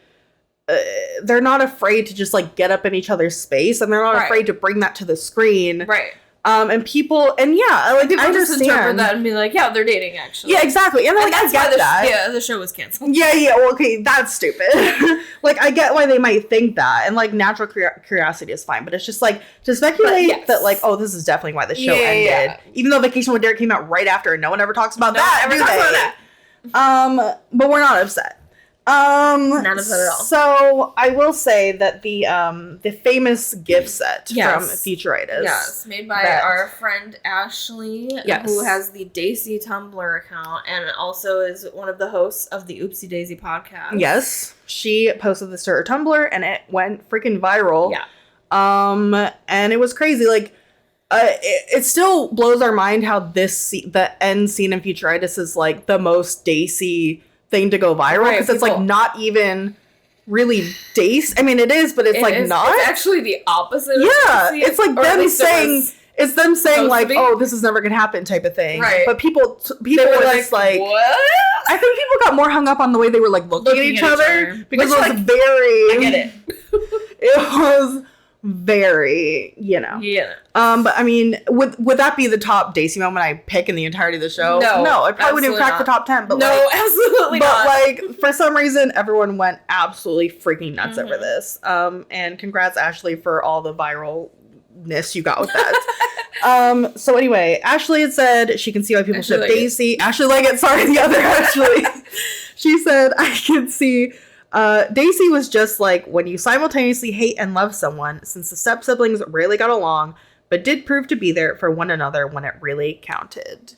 A: they're not afraid to just like get up in each other's space, and they're not afraid to bring that to the screen.
B: Right.
A: And people, and yeah, like I
B: just interpret
A: understand
B: that and be like, yeah, they're dating actually.
A: Yeah, exactly. And, like, I get that.
B: The show was canceled.
A: Yeah, well, okay, that's stupid. Like, I get why they might think that, and like natural curiosity is fine, but it's just like to speculate that like, oh, this is definitely why the show ended. Even though Vacation with Derek came out right after, and no one ever talks about that. But we're not upset.
B: Not upset at all.
A: So I will say that the famous gift set from Futuritis,
B: made by our friend Ashley, who has the Daisy Tumblr account and also is one of the hosts of the Oopsie Daisy podcast.
A: Yes, she posted this to her Tumblr, and it went freaking viral. Yeah. And it was crazy. Like, it still blows our mind how the end scene in Futuritis is like the most Daisy thing to go viral, because it's like not even really Daisy. I mean, it is, but it's like not.
B: It's actually the opposite.
A: Yeah, it's like them saying. It's them saying like, "Oh, this is never gonna happen," type of thing.
B: Right.
A: But people were just like,
B: "What?"
A: I think people got more hung up on the way they were like looking at each other because it was like, very. I
B: get it.
A: It was very, Yeah. But I mean, would that be the top Daisy moment I pick in the entirety of the show? No, I probably wouldn't crack the top 10. But
B: absolutely not.
A: But like, for some reason, everyone went absolutely freaking nuts over this. And congrats, Ashley, for all the viralness you got with that. So anyway, Ashley had said she can see why people ship Daisy. Ashley Leggett, sorry, the other Ashley. She said, I can see. Daisy was just like when you simultaneously hate and love someone, since the step-siblings rarely got along, but did prove to be there for one another when it really counted.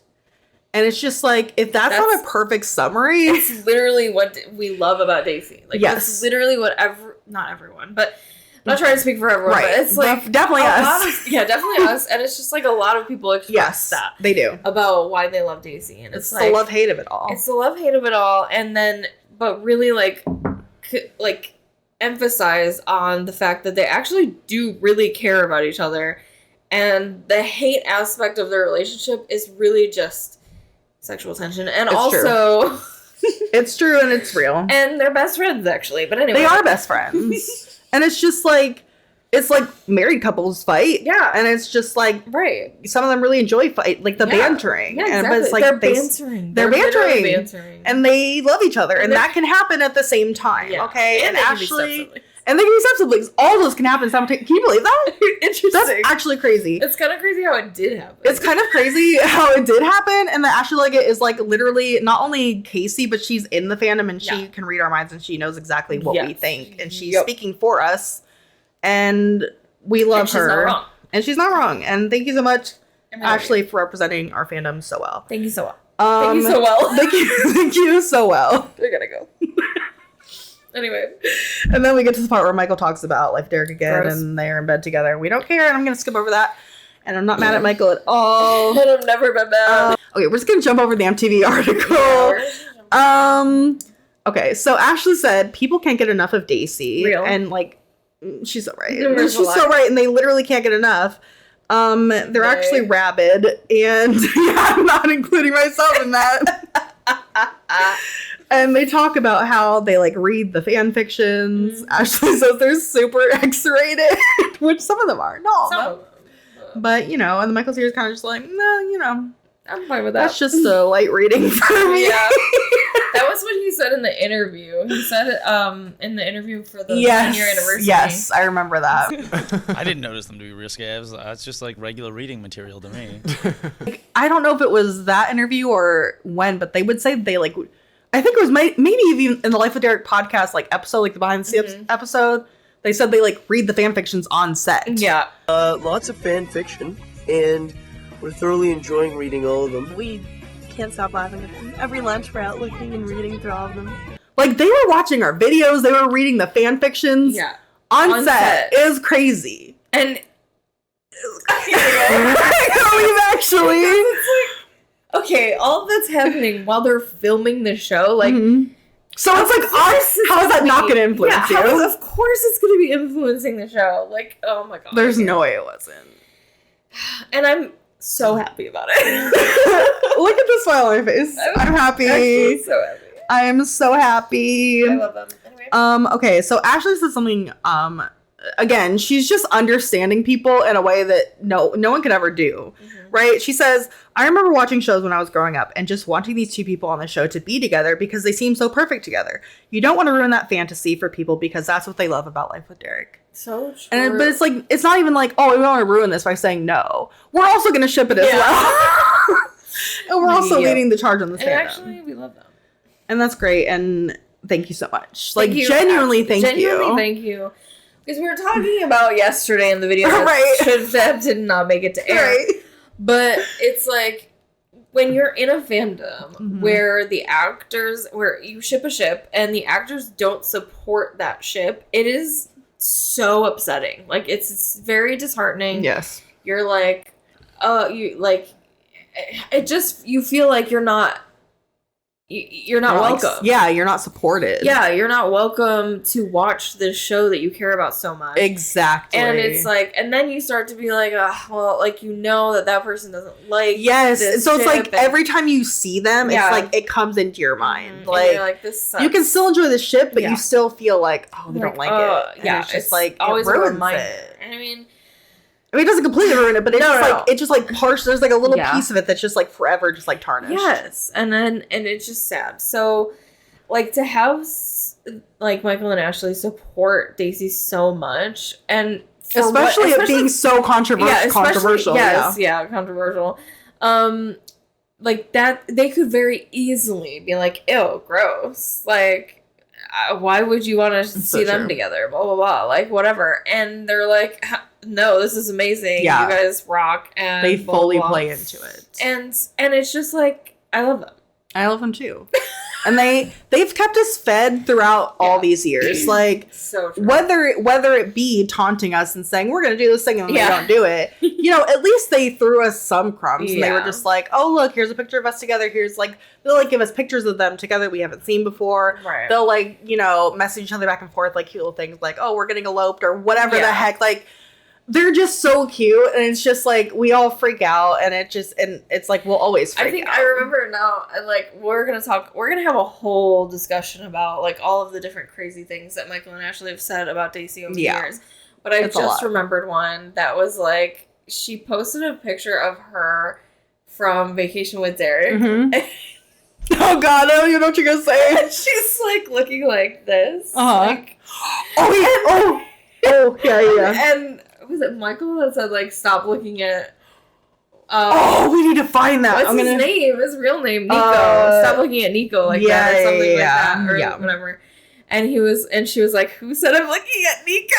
A: And it's just like, if that's not a perfect summary.
B: It's literally what we love about Daisy. Like, it's literally what not everyone, but I'm not trying to speak for everyone, but it's like
A: definitely us.
B: Definitely us. And it's just like a lot of people express that.
A: They do.
B: About why they love Daisy. And it's like
A: the love-hate of it all.
B: It's the love-hate of it all. And then, but really like emphasize on the fact that they actually do really care about each other, and the hate aspect of their relationship is really just sexual tension, and it's also
A: it's true and it's real,
B: and they're best friends actually. But anyway,
A: they are best friends. And it's just like, it's like married couples fight. Yeah. And it's just like, some of them really enjoy fight, like the bantering.
B: Yeah, exactly.
A: But it's like
B: they're bantering.
A: They're bantering. And they love each other. And that can happen at the same time. Yeah. Okay. And Ashley. And they can be step-siblings. All those can happen simultaneously. Can you believe that?
B: Interesting.
A: That's actually crazy.
B: It's kind of crazy how it did happen.
A: It's kind of crazy how it did happen. And that Ashley Leggett is like literally not only Casey, but she's in the fandom, and she can read our minds, and she knows exactly what we think. And she's speaking for us. And we love her. Not wrong. And she's not wrong. And thank you so much, Ashley, for representing our fandom so well.
B: Thank you so well. Thank you so well.
A: Thank you so well.
B: We're gonna go. Anyway.
A: And then we get to the part where Michael talks about Life Derek again, and they're in bed together. We don't care, and I'm gonna skip over that. And I'm not mad at Michael at all.
B: And I've never been mad.
A: Okay, we're just gonna jump over the MTV article. Okay, so Ashley said people can't get enough of Daisy. And like, she's so right. She's so right, and they literally can't get enough. They're actually rabid, and I'm not including myself in that. And they talk about how they like read the fan fictions. Ashley says they're super X-rated, which some of them are. Not all of them. But and the Michael series kind of just like, no,
B: I'm fine with that.
A: That's just a light reading for me.
B: Yeah. That was what he said in the interview. He said in the interview for the 1-year anniversary.
A: Yes, I remember that.
F: I didn't notice them to be risky. It's just like regular reading material to me.
A: I don't know if it was that interview or when, but they would say they like, I think it was maybe even in the Life of Derek podcast episode, like the behind the scenes episode, they said they like read the fan fictions on set.
B: Yeah.
H: Lots of fan fiction, and we're thoroughly enjoying reading all of them.
G: We can't stop laughing at them. Every lunch we're out looking and reading through all of them.
A: Like, they were watching our videos, they were reading the fan fictions on set. It was crazy.
B: And
A: we've actually
B: okay, all that's happening while they're filming the show, like
A: so it's like, how is that not gonna influence you?
B: Of course it's gonna be influencing the show. Like, oh my god.
A: There's no way it wasn't.
B: And I'm so happy about it.
A: Look at the smile on my face. I'm happy.
B: Actually so happy.
A: I am so happy.
B: I love them. Anyway.
A: Okay, so Ashley said something, again, she's just understanding people in a way that no one could ever do, right? She says, I remember watching shows when I was growing up and just wanting these two people on the show to be together because they seem so perfect together. You don't want to ruin that fantasy for people because that's what they love about Life with Derek.
B: So true.
A: But it's like, it's not even like, oh, we want to ruin this by saying no. We're also going to ship it as well. And we're also leading the charge on this fandom.
B: Actually, we love them.
A: And that's great. And thank you so much. Like,
B: Thank you.
A: genuinely thank you.
B: Genuinely thank you. Because we were talking about yesterday in the video that did not make it to air.
A: Right.
B: But it's like, when you're in a fandom where the actors, where you ship a ship and the actors don't support that ship, it is so upsetting. Like, it's very disheartening.
A: Yes.
B: You're like, it just, you feel like you're not welcome.
A: Yeah, you're not supported.
B: Yeah, you're not welcome to watch this show that you care about so much.
A: Exactly.
B: And it's like, and then you start to be like, well, like, you know that person doesn't like
A: yes.
B: this
A: And so it's like
B: ship,
A: every time you see them,
B: Yeah.
A: it's like it comes into your mind.
B: and
A: Like,
B: you're like, this sucks.
A: you can still enjoy the ship, but
B: Yeah.
A: you still feel like, oh, they don't like it. And
B: Yeah,
A: it's just like
B: always
A: it ruins
B: a reminder.
A: it.
B: And I mean,
A: I mean, it doesn't completely ruin it, but it's
B: No,
A: just
B: no,
A: like
B: no.
A: it's just like partial. There's like a little
B: Yeah.
A: piece of it that's just like forever, just like tarnished.
B: yes, and it's just sad. So, like, to have like Michael and Ashley support Daisy so much, and
A: Especially it being so controversial.
B: Yes, yeah, controversial. Like that, they could very easily be like, "Ew, gross." Like, why would you want to see them
A: true.
B: together? Blah blah blah. Like, whatever. And they're like, "No, this is amazing.
A: Yeah.
B: You guys rock." And
A: They
B: blah,
A: fully
B: blah.
A: play into it.
B: And it's just like, I love them.
A: I love them too. And they've kept us fed throughout all these years. Like,
B: So true.
A: whether it be taunting us and saying we're gonna do this thing and then they don't do it, at least they threw us some crumbs and they were just like, oh look, here's a picture of us together. Here's like, they'll like give us pictures of them together we haven't seen before.
B: Right.
A: They'll like message each other back and forth like cute little things like, oh, we're getting eloped or whatever the heck. Like, they're just so cute, and it's just like we all freak out, and it's like we'll always freak out.
B: I remember now, like, we're gonna have a whole discussion about like all of the different crazy things that Michael and Ashley have said about Daisy over the years. But I just remembered one that was like, she posted a picture of her from Vacation with Derek.
A: Oh god, I don't even know what you're gonna say.
B: And she's like looking like this.
A: Like, yeah.
B: And was it Michael that said like, stop looking at
A: we need to find that.
B: what's his name? His real name, Nico. Stop looking at Nico like that or something like that. Or whatever. And she was like, who said I'm looking at Nico?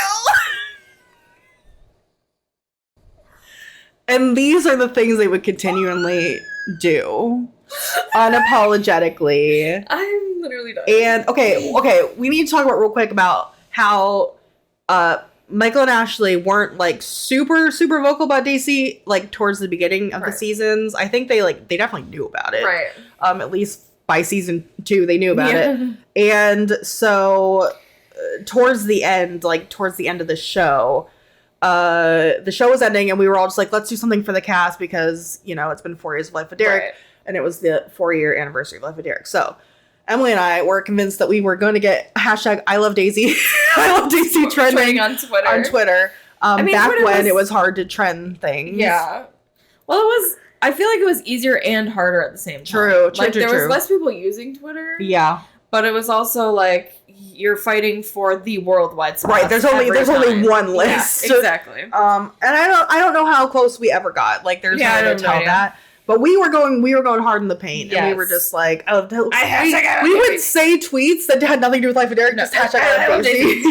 A: And these are the things they would continually do. Unapologetically.
B: I'm literally done.
A: And okay, we need to talk about real quick about how Michael and Ashley weren't like super vocal about Daisy like towards the beginning of the seasons. I think they definitely knew about it.
B: Right.
A: At least by season 2 they knew about it. And so towards the end of the show was ending and we were all just like, let's do something for the cast because it's been 4 years of Life with Derek and it was the 4-year anniversary of Life with Derek. So Emily and I were convinced that we were going to get hashtag I love Daisy. I love Daisy trending
B: on Twitter.
A: Back
B: Twitter
A: when it was hard to trend things.
B: Yeah. Well, I feel like it was easier and harder at the same time.
A: True.
B: There was less people using Twitter.
A: Yeah.
B: But it was also like you're fighting for the worldwide success.
A: Right. There's only one list.
B: Yeah, exactly.
A: And I don't know how close we ever got. Like there's no way to tell that. But we were going hard in the paint, and we were just like, we would say tweets that had nothing to do with Life of Derek, just hashtag I love Daisy.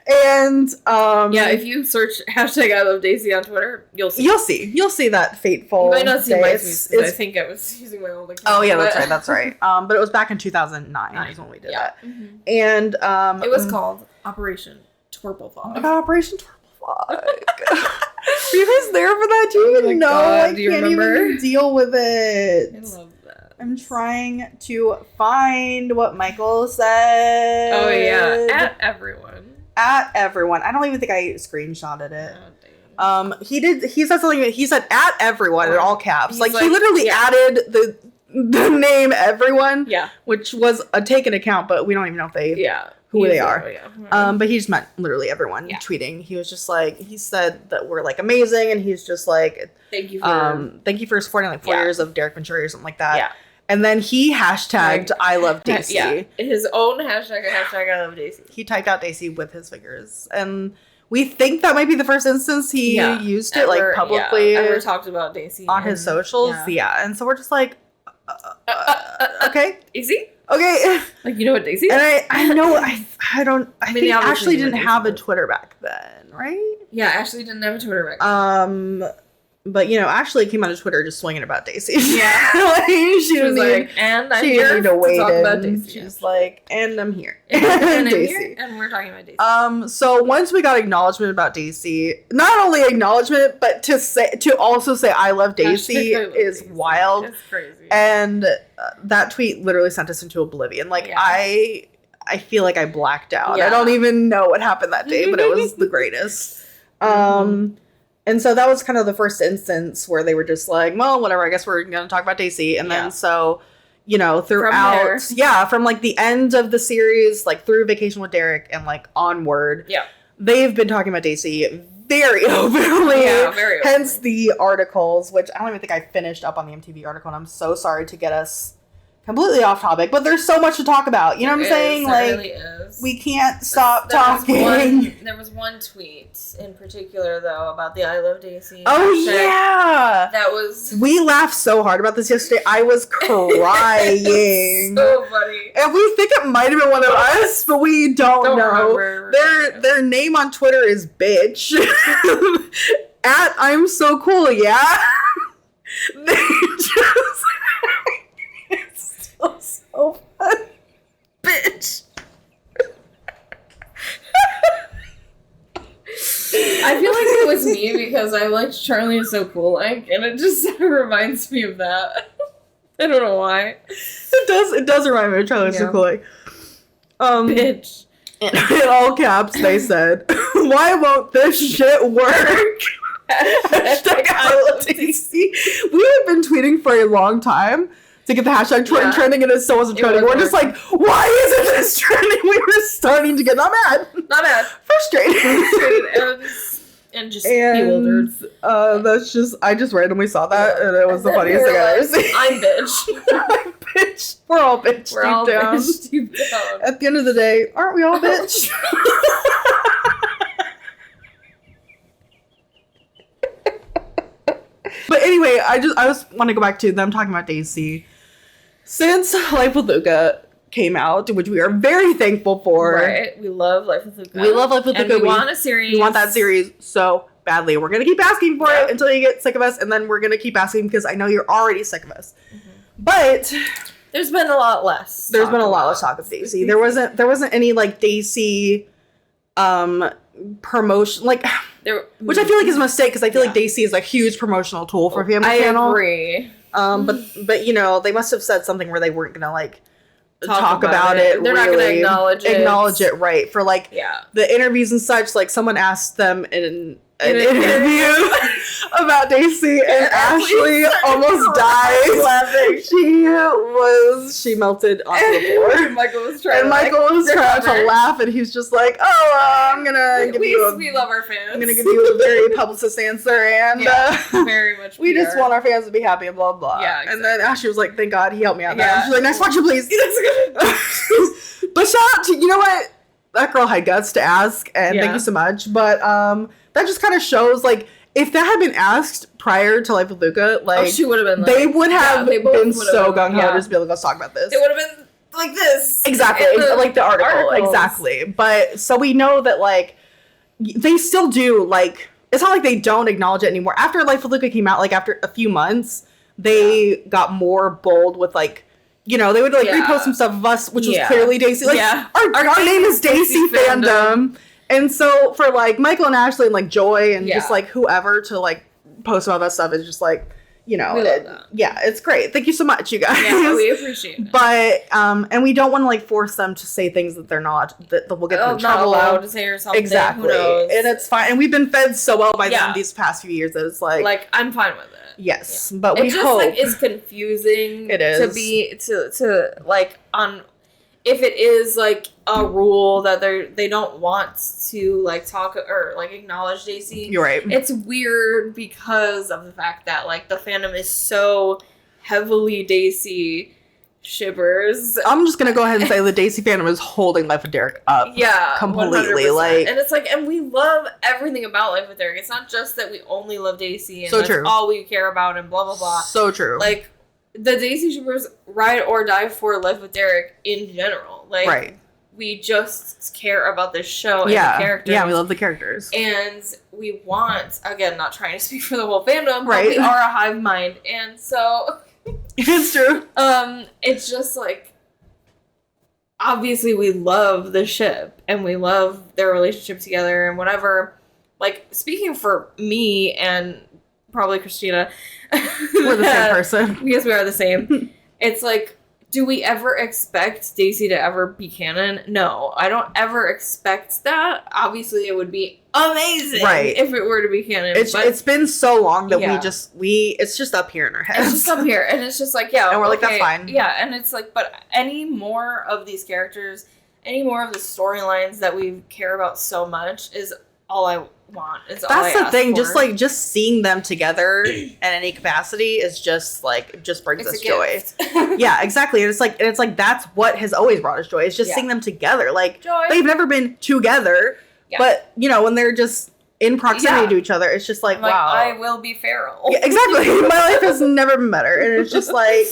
A: And
B: if you search hashtag I love Daisy on Twitter, you'll
A: see that fateful.
B: You might not see
A: day.
B: my tweets. I think I was using my old account.
A: Oh yeah, that's right. But it was back in 2009 is when we did that, and
B: it was called Operation Torpelfog.
A: Operation Torpelfog. Were you guys there for that? Do you even know? I can't even deal with it.
B: I love that.
A: I'm trying to find what Michael said.
B: Oh yeah, at everyone.
A: I don't even think I screenshotted it. He said something. He said at everyone in all caps. Like he
B: like,
A: literally
B: yeah.
A: added the name everyone.
B: Yeah.
A: Which was a taken account, but we don't even know if they who they are. But he just meant literally everyone tweeting. He was just like, he said that we're like amazing, and he's just like, thank you for supporting like 4 years of Derek Venturi or something like that.
B: Yeah.
A: And then he hashtagged I love Daisy.
B: Yeah. His own hashtag I love Daisy.
A: He typed out Daisy with his fingers, and we think that might be the first instance he used it like publicly.
B: Ever talked about Daisy
A: on his socials. Yeah. And so we're just like, okay,
B: Daisy.
A: Okay.
B: Like, you know what Daisy is?
A: And I know, I think
B: obviously
A: Ashley didn't
B: Daisy
A: have a
B: is.
A: Twitter back then, right?
B: Yeah, Ashley didn't have a Twitter back then.
A: But you know, Ashley came onto Twitter just swinging about Daisy.
B: Yeah.
A: Like,
B: she was like, and I'm here to talk about Daisy.
A: She's like, and I'm here.
B: And I'm
A: Daisy.
B: here, and we're talking about Daisy.
A: So once we got acknowledgement about Daisy, not only acknowledgement, but to also say I love Daisy
B: I love
A: is
B: Daisy.
A: wild.
B: It's crazy.
A: And that tweet literally sent us into oblivion. Like I feel like I blacked out.
B: Yeah.
A: I don't even know what happened that day, but it was the greatest. And so that was kind of the first instance where they were just like, well, whatever, I guess we're going to talk about Daisy. And then so, you know, throughout, from like the end of the series, like through Vacation with Derek and like onward, they've been talking about Daisy very openly.
B: Yeah, very openly.
A: Hence the articles, which I don't even think I finished up on the MTV article, and I'm so sorry to get us completely off topic, but there's so much to talk about. You know what I'm saying?
B: There
A: Like,
B: really is.
A: we can't stop talking.
B: There was one tweet in particular, though, about the I Love Daisy.
A: Oh,
B: hashtag.
A: yeah.
B: That was...
A: We laughed so hard about this yesterday. I was crying.
B: So funny.
A: And we think it might have been one of us, but we don't know.
B: Remember.
A: Their name on Twitter is bitch. At I'm so cool, yeah. They just... It's still so fun. Bitch.
B: I feel like it was me because I liked Charlie is So Cool, like, and it just reminds me of that. I don't know why.
A: It does remind me of Charlie So Cool. Like,
B: bitch.
A: In all caps, they said, "Why won't this shit work?" Hashtag I love Daisy. We have been tweeting for a long time to get the hashtag trending, and it still wasn't trending. We're just like, why isn't this trending? We were starting to get not mad, frustrated,
B: and just bewildered.
A: That's just I just randomly saw that, and it was the funniest thing I've ever seen.
B: I'm bitch.
A: I'm bitch. We're all bitch.
B: We're all bitch deep down.
A: At the end of the day, aren't we all bitch? But anyway, I just want to go back to them talking about Daisy. Since Life with Luca came out, which we are very thankful for.
B: Right. We love Life with Luca.
A: We love Life with Luca.
B: We want a series.
A: We want that series so badly. We're going to keep asking for it until you get sick of us, and then we're going to keep asking because I know you're already sick of us. Mm-hmm. But
B: there's been a lot less.
A: There's been a lot less talk of Daisy. There wasn't any like Daisy promotion which I feel like is a mistake because I feel like Daisy is a huge promotional tool for Family Channel.
B: I agree.
A: But you know, they must have said something where they weren't gonna like talk about it.
B: They're not gonna acknowledge it
A: right for like the interviews and such. Like someone asked them in an interview about Daisy, and Ashley almost died laughing. She melted onto the floor.
B: Michael was trying
A: to laugh, and he's just like, "Oh, I'm gonna give you
B: we love our fans.
A: I'm gonna give you a very publicist answer, and
B: very much.
A: We just want our fans to be happy and blah blah."
B: Yeah, exactly.
A: And then Ashley was like, "Thank God he helped me out." Yeah. She's like, "Next question, please." But shout out to you know what, that girl had guts to ask, and thank you so much. But that just kind of shows like if that had been asked prior to Life with Luca, like
B: she would have been.
A: Like, they would have been so gung ho to just be like, let's talk about this.
B: It would have been like this.
A: Exactly, like the article. Exactly. But so we know that like they still do like. It's not like they don't acknowledge it anymore. After Life with Luca came out, like after a few months, they got more bold with like. You know, they would like repost some stuff of us, which was clearly Daisy. Like, our name is Daisy Fandom. And so for like Michael and Ashley and like Joy and just like whoever to like post about that stuff is just like, you know,
B: We love that.
A: Yeah, it's great. Thank you so much, you guys.
B: Yeah, we appreciate it.
A: But and we don't want to like force them to say things that they're not that will get them in
B: not
A: trouble.
B: allowed to say or something.
A: Exactly,
B: Who knows?
A: and it's fine. And we've been fed so well by
B: Yeah.
A: them these past few years that it's like
B: I'm fine with it.
A: yes,
B: Yeah.
A: but we
B: just
A: hope
B: like it's confusing.
A: It is.
B: to be to like on if it is like a rule that they don't want to like talk or like acknowledge Daisy.
A: you're right.
B: It's weird because of the fact that like the fandom is so heavily Daisy shippers.
A: I'm just gonna go ahead and say the Daisy fandom is holding Life with Derek up.
B: Yeah,
A: completely.
B: 100%.
A: Like,
B: and it's like, and we love everything about Life with Derek. It's not just that we only love Daisy and
A: So
B: that's
A: true.
B: all we care about and blah blah blah.
A: so true.
B: Like the Daisy shippers ride or die for Life with Derek in general. Like
A: right.
B: we just care about this show and
A: Yeah.
B: the characters.
A: Yeah, we love the characters.
B: And we want, again, not trying to speak for the whole fandom,
A: Right.
B: but we are a hive mind, and so
A: It's true.
B: it's just like obviously we love the ship and we love their relationship together and whatever. Like speaking for me and probably Christina,
A: We're the same person.
B: Yes, we are the same. It's like, do we ever expect Daisy to ever be canon? No, I don't ever expect that. Obviously, it would be amazing
A: Right.
B: if it were to be canon.
A: It's been so long that
B: Yeah.
A: it's just up here in our heads.
B: It's just up here, and it's just like, yeah,
A: And we're like,
B: okay,
A: that's fine.
B: Yeah, and it's like, but any more of these characters, any more of the storylines that we care about so much is all I want. It's all
A: That's
B: I
A: the
B: ask
A: thing.
B: for.
A: Just seeing them together in any capacity is just like it just brings
B: It's
A: us
B: a
A: joy.
B: gift.
A: Yeah, exactly. And it's like that's what has always brought us joy. It's just
B: Yeah.
A: seeing them together. Like
B: Joy.
A: they've never been together,
B: Yeah.
A: but you know when they're just in proximity
B: Yeah.
A: to each other, it's just like,
B: I'm like,
A: wow.
B: I will be feral.
A: Yeah, exactly. My life has never been better, and it's just like.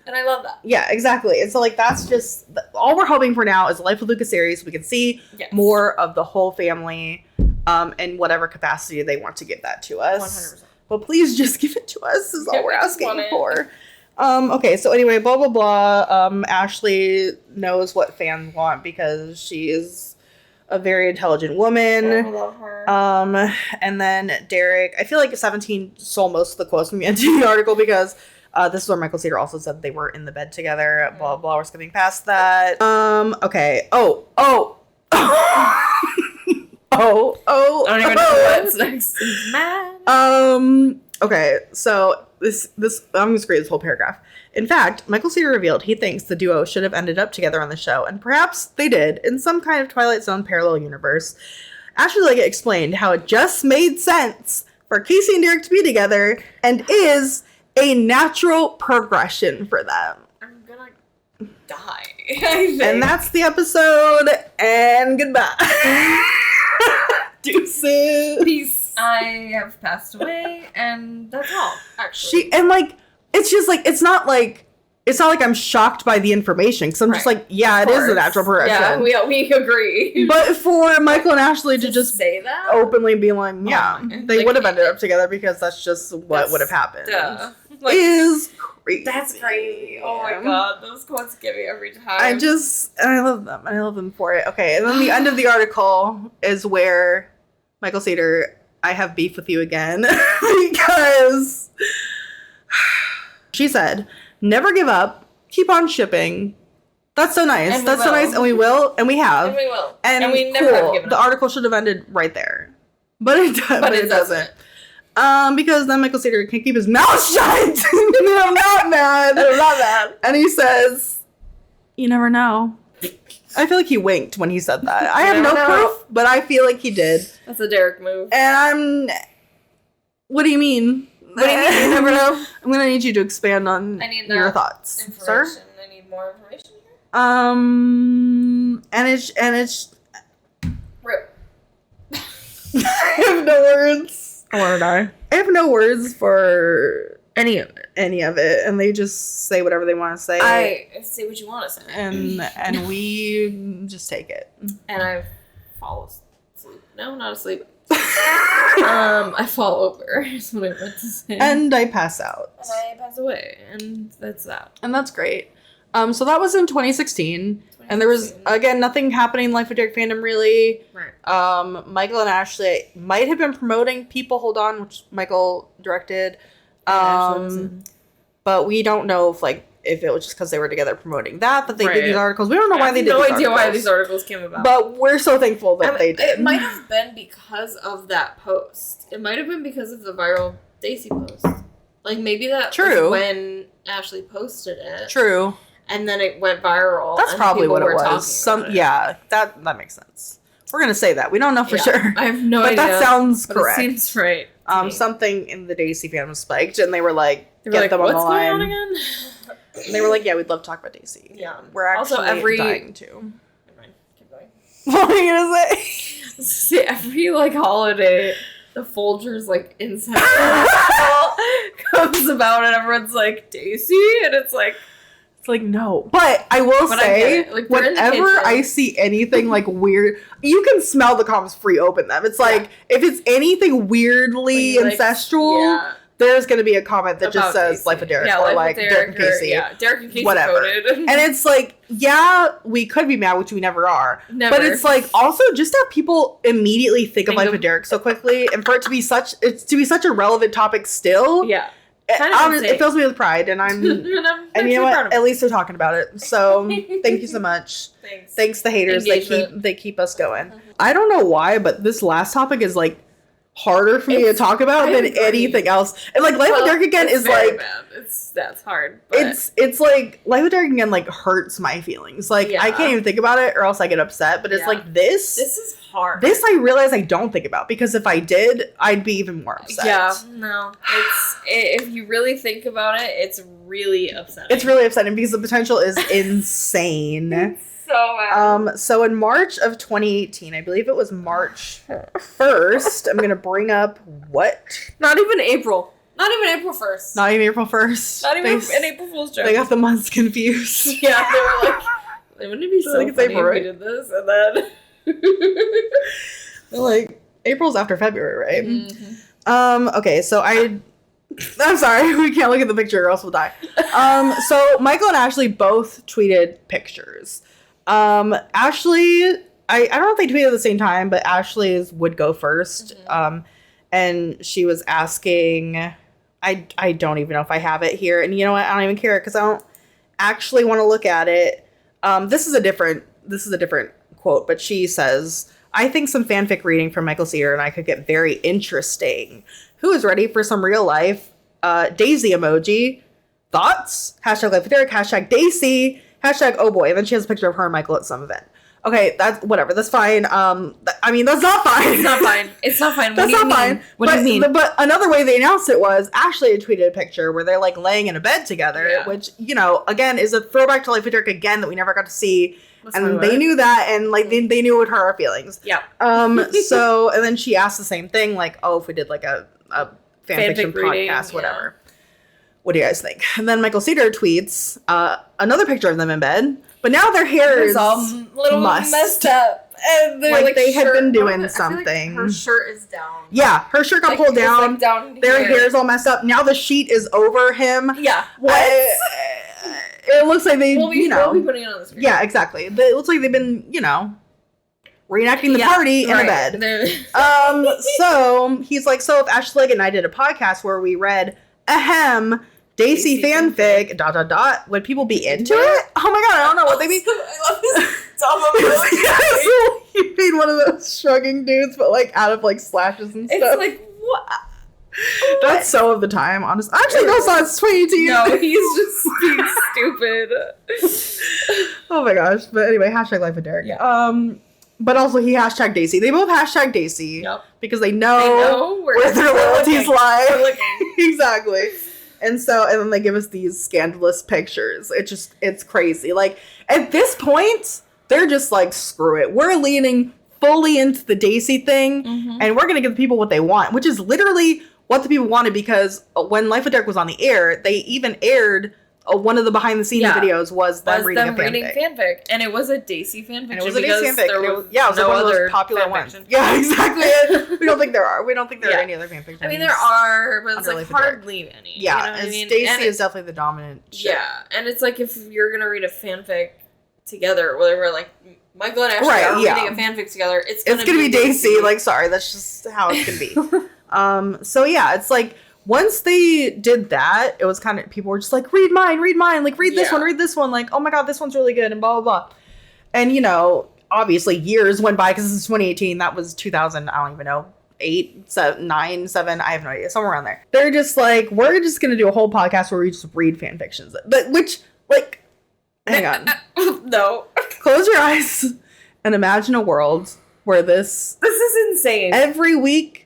B: And I love that.
A: Yeah, exactly. And so, like, that's just all we're hoping for now is a Life with Lucas series. We can see
B: Yes.
A: more of the whole family in whatever capacity they want to give that to us.
B: 100%.
A: But please just give it to us is
B: Yeah,
A: all we're
B: we just
A: asking
B: want it.
A: for. Okay, so anyway, blah, blah, blah. Ashley knows what fans want because she is a very intelligent woman.
B: I love her.
A: And then Derek, I feel like 17 stole most of the quotes from the end of the article because this is where Michael Cedar also said they were in the bed together. Blah, blah, we're skipping past that. Okay. Oh.
B: I don't even know what's next. Man.
A: Okay, so this I'm gonna read this whole paragraph. In fact, Michael Cedar revealed he thinks the duo should have ended up together on the show, and perhaps they did, in some kind of Twilight Zone parallel universe. Ashley Leggett explained how it just made sense for Casey and Derek to be together, and is a natural progression for them.
B: I'm gonna die. I think.
A: And that's the episode, and goodbye. Deuces.
B: Peace. I have passed away, and that's all. Actually,
A: It's just like it's not like I'm shocked by the information because I'm just
B: Right.
A: like, yeah, it is a natural progression.
B: Yeah, we agree.
A: But for Michael and Ashley to just
B: say that,
A: openly be like, yeah,
B: my God.
A: they
B: Like,
A: would have ended up together because that's just what
B: That's-
A: would have happened.
B: duh. Like,
A: Is crazy.
B: that's crazy. Oh my
A: Yeah.
B: God, those quotes get me every time.
A: I love them. I love them for it. Okay, and then the end of the article is where Michael Cedar, I have beef with you again because she said, "Never give up. Keep on shipping." That's so nice.
B: And we
A: That's so
B: will.
A: nice, and we will, and we have,
B: and we will,
A: and
B: we never have given
A: The
B: up.
A: article should have ended right there, but it does.
B: But it doesn't.
A: Because then Michael Cedar can keep his mouth shut. And I'm not mad. I'm not mad. And he says, "You never know." I feel like he winked when he said that. I have no
B: never know.
A: proof, but I feel like he did.
B: That's a Derek move.
A: And what do you mean?
B: What do you mean? You never know.
A: I'm gonna need you to expand on
B: I need
A: your
B: that
A: thoughts, sir.
B: Information. I need more information here.
A: And it's
B: Rip.
A: I have no words. I want to die. I have no words for any of it, and they just say whatever they want to say.
B: I say what you want to say.
A: and we just take it.
B: And I fall asleep. No, not asleep. I fall over is what I meant to say.
A: And I pass out.
B: And I pass away. And that's that.
A: And that's great. So that was in 2016. And there was, again, nothing happening in Life of Derek fandom, really.
B: Right.
A: Michael and Ashley might have been promoting People Hold On, which Michael directed. But we don't know if it was just because they were together promoting that they did these articles. We don't know why they did
B: no
A: these
B: idea
A: articles.
B: why these articles came about.
A: But we're so thankful that they did.
B: It might have been because of that post. It might have been because of the viral Daisy post. Like, maybe that was when Ashley posted it.
A: True.
B: And then it went viral.
A: That's probably what it was. That makes sense. We're going to say that. We don't know for sure.
B: I have no idea.
A: But that sounds correct.
B: It seems right.
A: Something in the Daisy fan was spiked, and they were like, get them on the line. What's going on again? And they were like, yeah, we'd love to talk about Daisy.
B: Yeah.
A: We're actually
B: also
A: dying to.
B: Never mind. Keep going.
A: What are you going to say?
B: See, every, holiday, the Folgers, incense comes about, and everyone's like, Daisy? And it's like,
A: no. But I will say, whenever I see anything weird, you can smell the comments before you open them. It's if it's anything weirdly ancestral, there's going to be a comment that just says
B: Casey.
A: Life of Derek or Derek and Casey.
B: Derek and Casey
A: whatever.
B: Voted.
A: And it's we could be mad, which we never are.
B: Never.
A: But it's also just have people immediately think of Life of Derek so quickly, and for it to be such a relevant topic still.
B: Yeah.
A: It fills me with pride, and I'm and you know what? At least they're talking about it. So thank you so much. Thanks the haters. They keep us going. I don't know why, but this last topic is harder for me to talk about than anything else. And Life of Derek again is
B: bad. That's hard. But
A: it's Life of Derek again hurts my feelings. I can't even think about it, or else I get upset. But it's this.
B: This is hard.
A: This I realize I don't think about, because if I did, I'd be even more upset.
B: Yeah, no. If you really think about it, it's really upsetting.
A: It's really upsetting because the potential is insane.
B: So bad.
A: So in March of 2018, I believe it was March 1st, I'm going to bring up what?
B: Not even April 1st.
A: Not even April 1st.
B: Not even an April Fool's joke.
A: They got the months confused.
B: Yeah, they were wouldn't it be so funny if we did this? And then...
A: They're April's after February, right?
B: Mm-hmm.
A: Okay, so I'm sorry, we can't look at the picture or else we'll die. So Michael and Ashley both tweeted pictures. Ashley, I don't know if they tweeted at the same time, but Ashley's would go first.
B: Mm-hmm.
A: And she was asking, I don't even know if I have it here. And you know what? I don't even care because I don't actually want to look at it. This is a different quote, but she says, I think some fanfic reading from Michael Cedar and I could get very interesting. Who is ready for some real life? Daisy emoji. Thoughts? Hashtag Life of Derek. Hashtag Daisy. Hashtag oh boy. And then she has a picture of her and Michael at some event. Okay, that's whatever. That's fine. I mean, that's not fine.
B: It's not fine. It's not fine.
A: That's not fine.
B: What do you mean?
A: But another way they announced it was Ashley had tweeted a picture where they're laying in a bed together, which, again, is a throwback to Life of Derek again that we never got to see. And they knew that, and they knew it would hurt our feelings.
B: Yeah.
A: So, and then she asked the same thing, if we did a fanfiction podcast, whatever.
B: Yeah.
A: What do you guys think? And then Michael Cedar tweets another picture of them in bed, but now their hair is
B: all little messed up, and they're
A: they had been doing something.
B: Her shirt is down.
A: Yeah, her shirt got pulled down.
B: Down
A: their hair's all messed up. Now the sheet is over him.
B: Yeah.
A: What? It looks like they,
B: we'll be putting it on the screen.
A: Yeah, exactly. It looks like they've been, reenacting the party in a bed. So he's like, so if Ashley and I did a podcast where we read Daisy fanfic, ... would people be into it? Oh my god, I don't know what they mean.
B: I love this dumb
A: He made one of those shrugging dudes, but out of slashes and stuff.
B: It's what?
A: That's so of the time, honestly. Actually, no, it's 2018.
B: No, he's just being stupid.
A: Oh my gosh. But anyway, hashtag Life of Derek.
B: Yeah.
A: But also he hashtag Daisy. They both hashtag Daisy.
B: Yep.
A: Because they know where their loyalties lie. Exactly. And then they give us these scandalous pictures. It's crazy. At this point, they're just screw it. We're leaning fully into the Daisy thing, and we're going to give the people what they want, which is literally what the people wanted, because when Life of Derek was on the air, they even aired one of the behind-the-scenes videos was them reading a fanfic.
B: And it was a Daisy fanfic.
A: And it was a Daisy fanfic. It was one of those popular ones. Yeah, exactly. We don't think there are. We don't think there are any other fanfics.
B: I mean, there are, but it's hardly any.
A: Yeah,
B: you know what I mean?
A: Daisy is definitely the dominant ship.
B: Yeah, and it's if you're going to read a fanfic together, where we're Michael and Ashley are reading a fanfic together, it's gonna be
A: Daisy. Sorry, that's just how it's gonna be. So yeah, it's once they did that, it was kind of, people were just like, read mine, like read this one, like, oh my god, this one's really good, and blah blah blah. And you know, obviously years went by, because this is 2018, that was 2000, I don't even know, 8, 7, 9, 7, I have no idea, somewhere around there. They're just like, we're just gonna do a whole podcast where we just read fan fictions, but which, like, hang on.
B: No.
A: Close your eyes and imagine a world where this
B: is insane.
A: Every week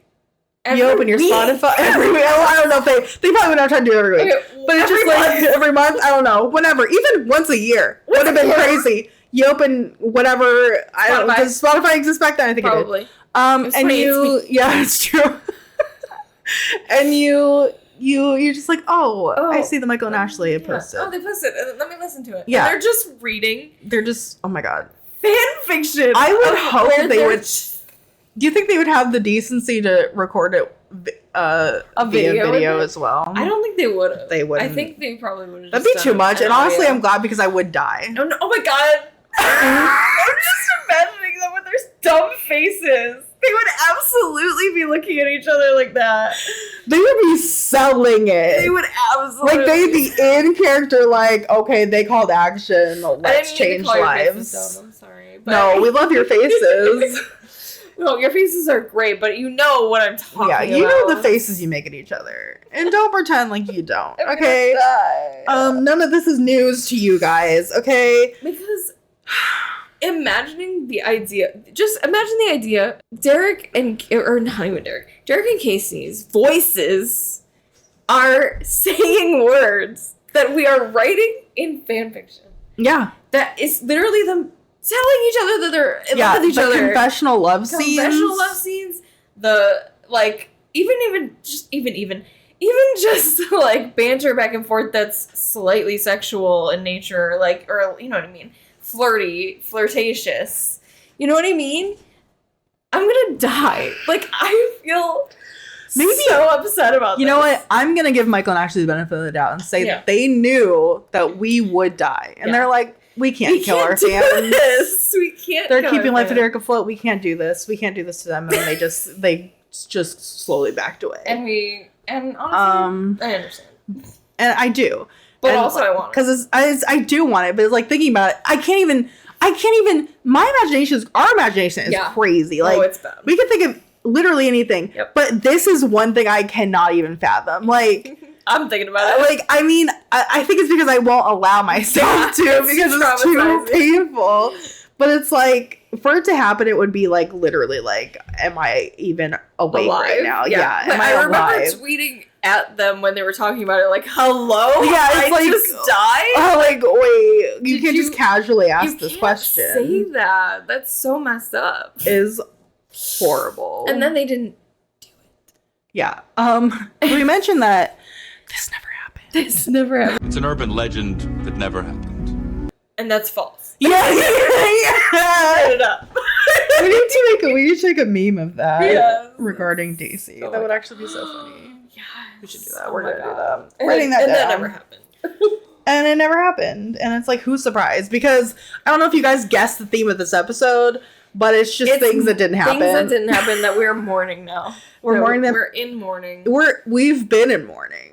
A: you open your Spotify. Every week. I don't know if they probably would not try to do it every week. Okay, but it's just like every month. I don't know. Whenever. Even once a year would have been crazy. You open whatever. I don't know. Does Spotify exist back then? I think
B: probably.
A: It did. And you, yeah, it's true. And you're just like, oh, I see the Michael and Ashley posted.
B: Oh, they posted. Let me listen to it.
A: Yeah.
B: And they're just reading.
A: They're just, oh my god.
B: Fan fiction.
A: I would hope they would. Do you think they would have the decency to record it via video as well?
B: I don't think they would have.
A: They wouldn't.
B: I think they probably would have.
A: That'd be too much. And honestly, I'm glad, because I would die.
B: Oh, no, oh my god. I'm just imagining them with their dumb faces. They would absolutely be looking at each other like that.
A: They would be selling it.
B: They would absolutely.
A: Like, they'd be in character, like, okay, they called action. Let's change lives.
B: I'm sorry.
A: But no, we love your faces.
B: No, your faces are great, but you know what I'm talking about.
A: Yeah, you know the faces you make at each other. And don't pretend like you don't, okay? None of this is news to you guys, okay?
B: Because imagine the idea, Derek and Casey's voices are saying words that we are writing in fan fiction.
A: Yeah.
B: That is literally them telling each other that they're in love with each other.
A: Confessional love scenes.
B: The, like, even just like banter back and forth that's slightly sexual in nature, like, or you know what I mean? Flirtatious. You know what I mean? I'm gonna die. Like, I feel so upset about this.
A: You know what? I'm gonna give Michael and Ashley the benefit of the doubt and say that they knew that we would die. And they're like, we can't kill our fans.
B: We can't.
A: They're keeping Life of Derek afloat. We can't do this. We can't do this to them. And then they just slowly backed away.
B: And honestly, I understand.
A: And I do.
B: But also I want it.
A: Because I do want it. But it's like, thinking about it, I can't even, our imagination is crazy. Like,
B: it's bad.
A: We can think of literally anything. Yep. But this is one thing I cannot even fathom. Like,
B: I'm thinking about it.
A: Like, I mean, I think it's because I won't allow myself to, because it's too painful. But it's like, for it to happen, it would be like, literally, like, am I even awake right now? Yeah. Am I
B: remember tweeting at them when they were talking about it, like, hello?
A: Yeah, it's
B: I
A: like,
B: just died?
A: Oh, like, wait, you can't just casually ask this question.
B: Say that. That's so messed up.
A: Is horrible.
B: And then they didn't do it.
A: Yeah. We mentioned that this never happened.
C: It's an urban legend that never happened.
B: And that's false.
A: Yeah.
B: Set it up.
A: We need to make a meme of that regarding Daisy. That would actually be so funny.
B: Yeah.
A: We should do that. We're gonna do that.
B: And
A: writing that down.
B: that never happened.
A: And it never happened. And it's like, who's surprised? Because I don't know if you guys guessed the theme of this episode, but it's just things that didn't happen.
B: Things that didn't happen that we're mourning now.
A: We're mourning them.
B: We're in mourning.
A: We've been in mourning.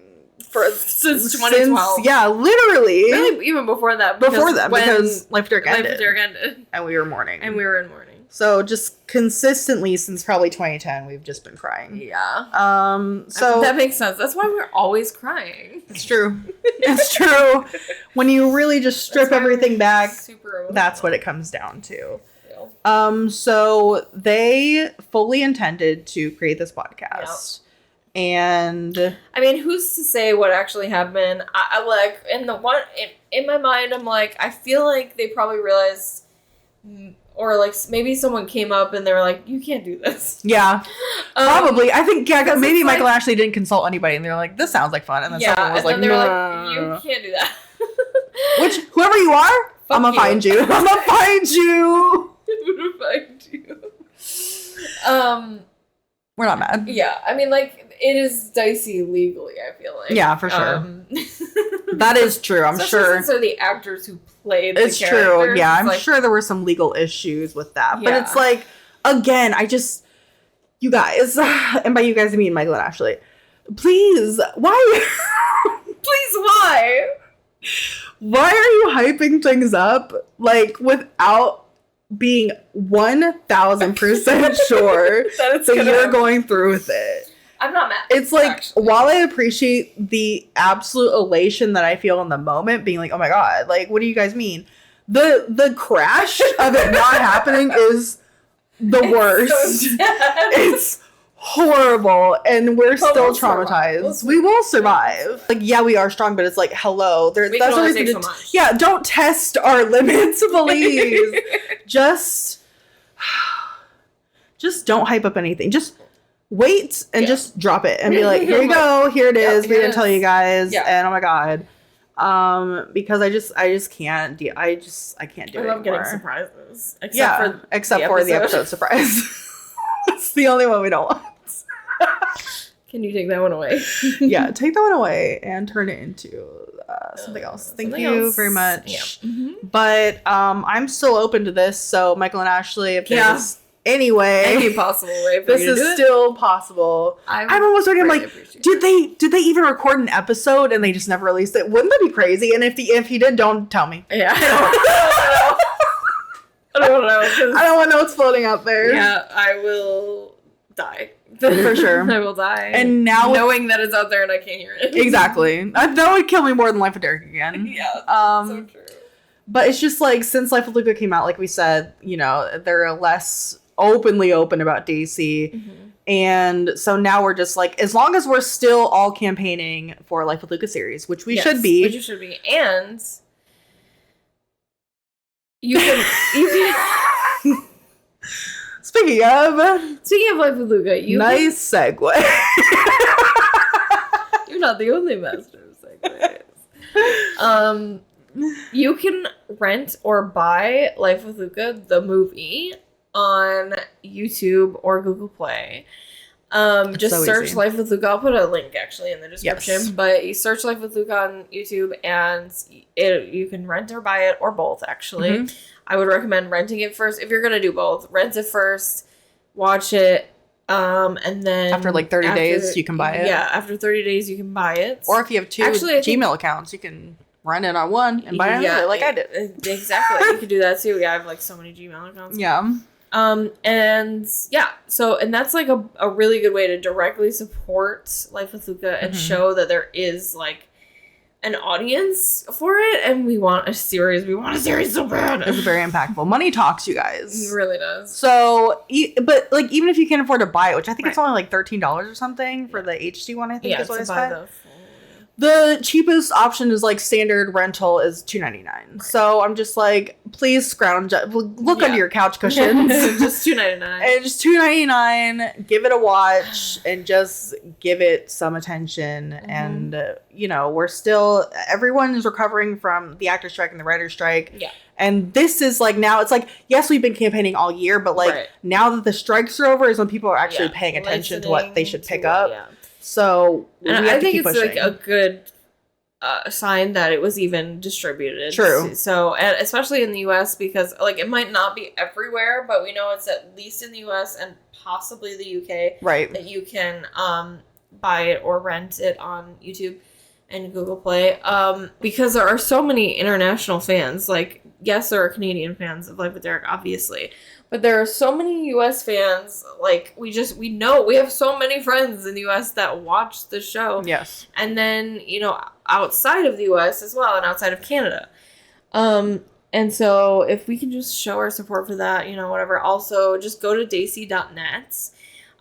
B: Since 2012.
A: Yeah, literally.
B: Really, even before that.
A: Because Life of Derek ended.
B: Life of Derek ended.
A: And we were mourning.
B: And we were in mourning.
A: So just consistently since probably 2010, we've just been crying.
B: Yeah.
A: So
B: that makes sense. That's why we're always crying.
A: It's true. It's true. When you really just strip everything back, that's what it comes down to. So they fully intended to create this podcast. Yep. And
B: I mean, who's to say what actually happened? I like in my mind, I'm like, I feel like they probably realized, or like maybe someone came up and they were like, you can't do this.
A: Yeah, probably. I think maybe Michael Ashley didn't consult anybody, and they're like, this sounds like fun, and then someone was like, no,
B: like, you can't do that.
A: Which whoever you are, I'm gonna find you. I'm gonna find you.
B: I'm gonna find you.
A: We're not mad.
B: Yeah, I mean, like, it is dicey legally, I feel like.
A: Yeah, for sure. That is true, I'm sure.
B: Since they're the actors who played the characters.
A: It's true, yeah. I'm sure there were some legal issues with that. But it's like, again, you guys, and by you guys I mean Michael and Ashley, Please, why? Please, why? Why are you hyping things up like without being 1,000% sure that you're going through with it?
B: I'm not mad.
A: It's like, actually, while I appreciate the absolute elation that I feel in the moment, being like, oh my God, like, what do you guys mean? The crash of it not happening is the worst. So it's horrible, and we're still traumatized. We will survive. Like, yeah, we are strong, but it's like, hello. That's
B: can only take so much.
A: Yeah, don't test our limits, please. just don't hype up anything. Just wait and just drop it and be like, here you go, here it is. We didn't tell you guys, and oh my God. Because I just can't do. I can't do it. I love getting
B: surprises,
A: except for the episode surprise. It's the only one we don't want.
B: Can you take that one away?
A: Yeah, take that one away and turn it into something else. Thank you very much. Yeah. Mm-hmm. But I'm still open to this. So Michael and Ashley, if there's any possible way for this you to is still possible. I'm almost wondering, like, did they even record an episode and they just never released it? Wouldn't that be crazy? And if he did, don't tell me.
B: Yeah, I don't know.
A: I don't want to know what's floating out there.
B: Yeah, I will die.
A: For sure.
B: I will die.
A: And now
B: knowing that it's out there and I can't hear it.
A: Exactly. That would kill me more than Life of Derek again.
B: Yeah. So true.
A: But it's just like, since Life of Luca came out, like we said, you know, they're less openly open about DC. Mm-hmm. And so now we're just like, as long as we're still all campaigning for Life of Luca series, which we should be.
B: Which you should be. And you can
A: Speaking of
B: Life of Luca,
A: nice segue.
B: You're not the only master of segues. You can rent or buy Life of Luca, the movie, on YouTube or Google Play. Just so search easy. Life with Luca. I'll put a link actually in the description. Yes. But you search Life with Luca on YouTube and you can rent or buy it, or both actually. Mm-hmm. I would recommend renting it first. If you're gonna do both, rent it first, watch it, and then
A: after like 30 days you can buy it.
B: Yeah, after 30 days you can buy it.
A: Or if you have two Gmail accounts, you can rent it on one and buy another, like I did.
B: Exactly. You can do that too. Yeah, I have like so many Gmail accounts.
A: Yeah.
B: And that's like a really good way to directly support Life with Luca and show that there is like an audience for it, and we want a series. We want a series so bad.
A: It's very impactful. Money talks, you guys.
B: It really does.
A: So, but like, even if you can't afford to buy it, which I think it's only like $13 or something for the HD one, I think is what I spent. The cheapest option is like standard rental is $2.99. So I'm just like, please scrounge up, look under your couch cushions.
B: Just $2.99.
A: And just $2.99. Give it a watch and just give it some attention. Mm-hmm. And you know, everyone is recovering from the actor strike and the writer strike.
B: Yeah.
A: And this is like, now it's like, yes, we've been campaigning all year, but like now that the strikes are over is when people are actually paying attention to what they should pick up. Yeah. So
B: and I think it's pushing. Like a good sign that it was even distributed.
A: True.
B: So, and especially in the US, because like it might not be everywhere, but we know it's at least in the US and possibly the UK.
A: Right.
B: That you can buy it or rent it on YouTube and Google Play. Because there are so many international fans. Like, yes, there are Canadian fans of Life with Derek, obviously. But there are so many U.S. fans, like, we know, we have so many friends in the U.S. that watch the show.
A: Yes.
B: And then, you know, outside of the U.S. as well, and outside of Canada. And so if we can just show our support for that, you know, whatever. Also, just go to daisy.net.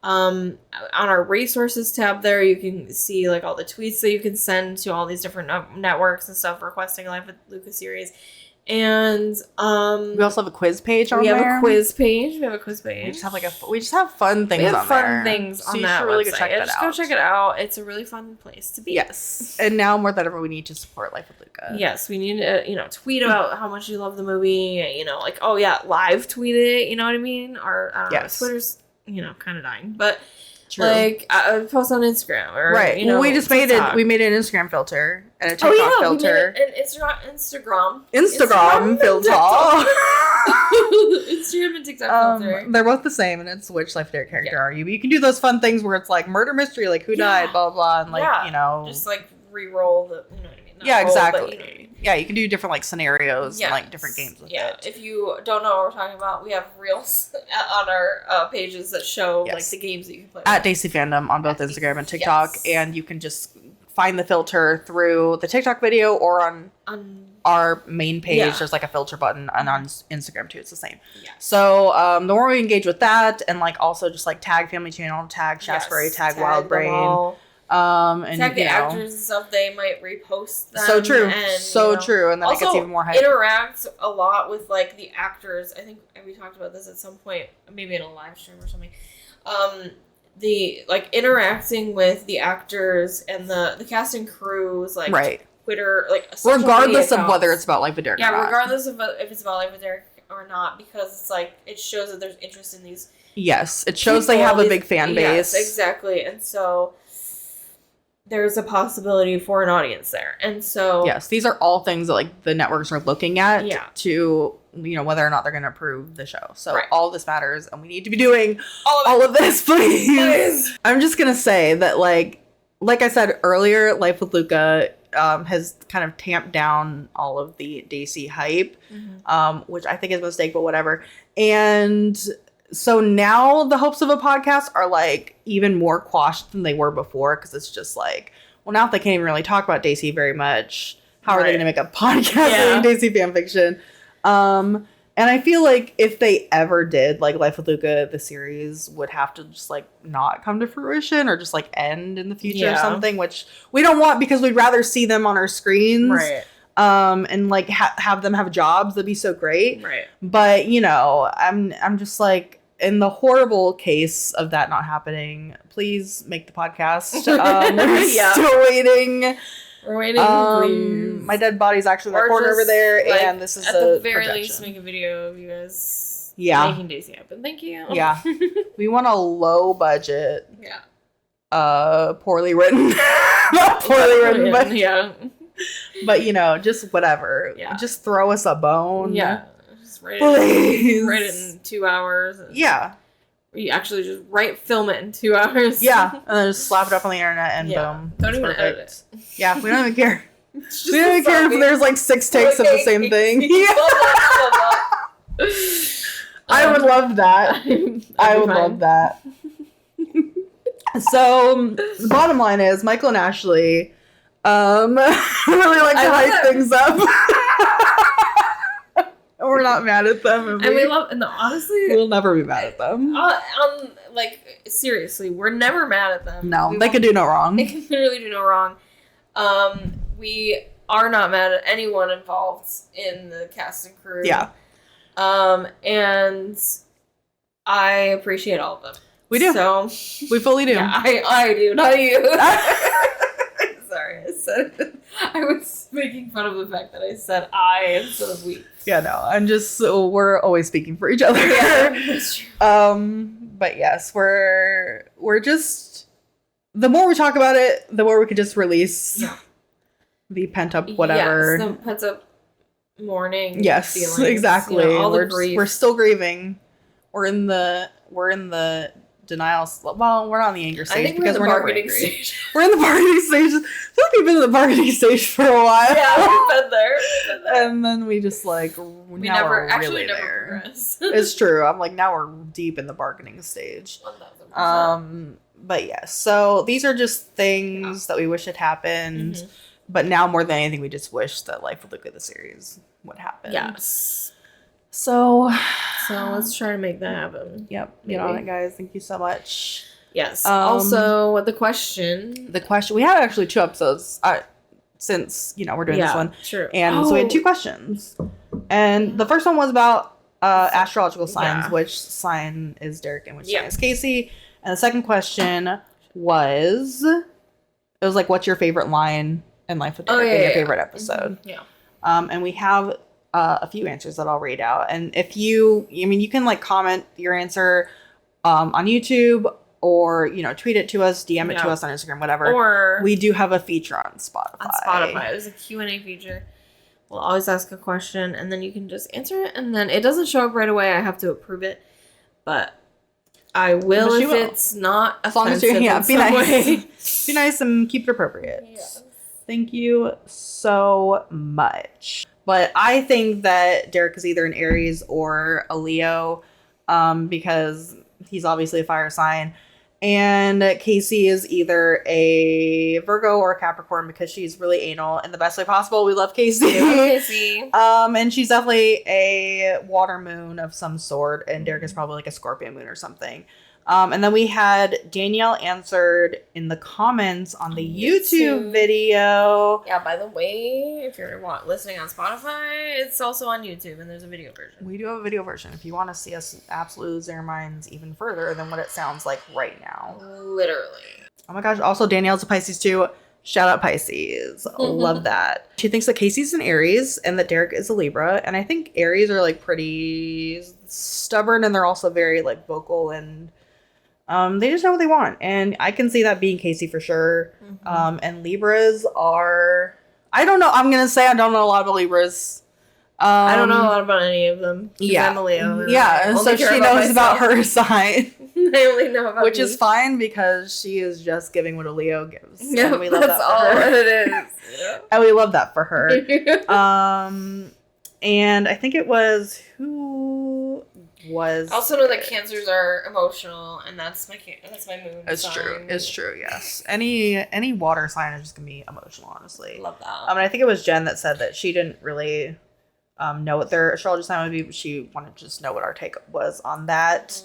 B: On our resources tab there, you can see, like, all the tweets that you can send to all these different networks and stuff requesting a Life with Luca series. And
A: we also have a quiz page on there.
B: We have a quiz page.
A: We just have fun things on there.
B: Fun things on that website. Go check that out. Go check it out. It's a really fun place to be.
A: Yes. And now more than ever, we need to support Life with Luca.
B: Yes, we need to, tweet about how much you love the movie. Like, oh yeah, live tweet it. You know what I mean? Or I don't know, Twitter's kind of dying, but
A: True.
B: Like post on Instagram or
A: right.
B: You know,
A: well, we just
B: TikTok.
A: made an Instagram filter and a TikTok filter.
B: We made an Instagram
A: filter.
B: Instagram and TikTok filter.
A: They're both the same, and it's which Life of Derek character are you? But you can do those fun things where it's like murder mystery, like who died, blah blah, and like you know,
B: just like re-roll the, you know what I mean?
A: Not exactly.
B: Roll, but you know what I mean.
A: Yeah, you can do different like scenarios and like different games with it.
B: If you don't know what we're talking about, we have reels on our pages that show like the games that you can play
A: at Daisy Fandom on both Instagram and TikTok, and you can just find the filter through the TikTok video or on our main page.
B: Yeah.
A: There's like a filter button, and on Instagram too, it's the same. Yeah. So the more we engage with that, and like also just like tag Family Channel, tag Shasbury, tag Wild Brain. And
B: tag the actors and stuff, they might repost them.
A: So true.
B: And,
A: so true. And then
B: also,
A: it gets even more hype.
B: Interact a lot with like the actors. I think we talked about this at some point, maybe in a live stream or something. The like interacting with the actors and the cast and crews, like Twitter, like
A: regardless of whether it's about Life with Derek or not.
B: regardless of if it's about Life with Derek or not, because it's like it shows that there's interest in these.
A: Yes, it shows they have a big fan base.
B: Yes, exactly, and so there's a possibility for an audience there. And so
A: yes, these are all things that like the networks are looking at to, you know, whether or not they're going to approve the show. So all this matters, and we need to be doing all of this, please. I'm just going to say that like I said earlier, Life with Luca has kind of tamped down all of the Daisy hype, which I think is a mistake, but whatever. And so now the hopes of a podcast are like even more quashed than they were before, because it's just like, well, now if they can't even really talk about Daisy very much, how are they going to make a podcast in Daisy fanfiction? And I feel like if they ever did, like Life with Luca, the series would have to just like not come to fruition or just like end in the future or something, which we don't want because we'd rather see them on our screens.
B: Right.
A: And like have them have jobs. That'd be so great. Right. But you know, I'm just like, in the horrible case of that not happening, please make the podcast. We're still waiting.
B: We're waiting.
A: My dead body's actually in the corner over there, like, and this is
B: at the very least make a video of you guys making Daisy happen. Thank you.
A: Yeah, we want a low budget. Yeah. Poorly written. Not poorly written, but but you know, just whatever. Yeah. Just throw us a bone.
B: Yeah. Write it in 2 hours. You actually just film it in 2 hours.
A: Yeah. And then just slap it up on the internet and boom.
B: Don't even edit it.
A: Yeah, we don't even care. We don't even care if there's like 6 takes of the same thing. I would love that. I would love that. So the bottom line is Michael and Ashley really like to hype things up. We're not mad at them.
B: And we love, and honestly,
A: we'll never be mad at them.
B: Like, seriously, we're never mad at them.
A: No, they could do no wrong.
B: They can literally do no wrong. We are not mad at anyone involved in the cast and crew.
A: Yeah.
B: And I appreciate all of them.
A: We do.
B: So
A: we fully do.
B: Yeah, I do, not you. Sorry, I said it. I was making fun of the fact that I said I instead of we.
A: Yeah, no, I'm just, we're always speaking for each other.
B: Yeah, that's true.
A: But yes, we're just, the more we talk about it, the more we could just release the pent up whatever.
B: Yes, the pent up mourning.
A: Yes,
B: feelings,
A: exactly.
B: You know, all the grief.
A: We're still grieving. We're in the denial. Well, we're not in the anger stage because we're not angry. Stage. We're in the bargaining stage. I feel like we've been in the bargaining stage for a while.
B: Yeah, we've been there.
A: And then we just like we never progress. It's true. I'm like, now we're deep in the bargaining stage. 1000%. But yes, so these are just things that we wish had happened. Mm-hmm. But now more than anything, we just wish that Life with Luca the series would happen.
B: Yes.
A: So
B: let's try to make that happen.
A: Yep. Get on it, guys. Thank you so much.
B: Yes. Also, the question.
A: We had actually 2 episodes since, we're doing this one.
B: Sure.
A: And so we had 2 questions. And the first one was about astrological signs, which sign is Derek and which sign is Casey. And the second question was, it was like, what's your favorite line in Life with Derek in your favorite episode?
B: Mm-hmm. Yeah.
A: And we have a few answers that I'll read out. And if you can like comment your answer on YouTube or, you know, tweet it to us, DM it to us on Instagram, whatever.
B: Or
A: we do have a feature on Spotify.
B: There's a Q&A feature. We'll always ask a question, and then you can just answer it, and then it doesn't show up right away. I have to approve it, but I will if it's not
A: as long as you're, be nice. Be nice and keep it appropriate. Yes. Thank you so much. But I think that Derek is either an Aries or a Leo, because he's obviously a fire sign. And Casey is either a Virgo or a Capricorn because she's really anal in the best way possible. We love Casey. And she's definitely a water moon of some sort. And Derek is probably like a Scorpio moon or something. And then we had Danielle answered in the comments on the YouTube video.
B: Yeah, by the way, if you're listening on Spotify, it's also on YouTube and there's a video version.
A: We do have a video version if you want to see us absolutely lose our minds even further than what it sounds like right now.
B: Literally.
A: Oh my gosh. Also, Danielle's a Pisces too. Shout out Pisces. Love that. She thinks that Casey's an Aries and that Derek is a Libra. And I think Aries are like pretty stubborn and they're also very like vocal and they just know what they want. And I can see that being Casey for sure. And Libras are... I don't know. I'm going to say I don't know a lot about Libras.
B: I don't know a lot about any of them.
A: Yeah.
B: I'm a Leo.
A: Yeah. So she knows about her sign.
B: I only know about
A: Which is fine because she is just giving what a Leo gives.
B: Yeah,
A: and we love
B: that's
A: that for
B: all
A: her.
B: it is. Yeah.
A: And we love that for her. And I think it was... Who... was
B: I also know that Cancers are emotional, and that's my moon.
A: It's
B: sign.
A: true. It's true. Yes. Any water sign is just gonna be emotional. Honestly,
B: love that.
A: And I think it was Jen that said that she didn't really know what their astrology sign would be, but she wanted to just know what our take was on that.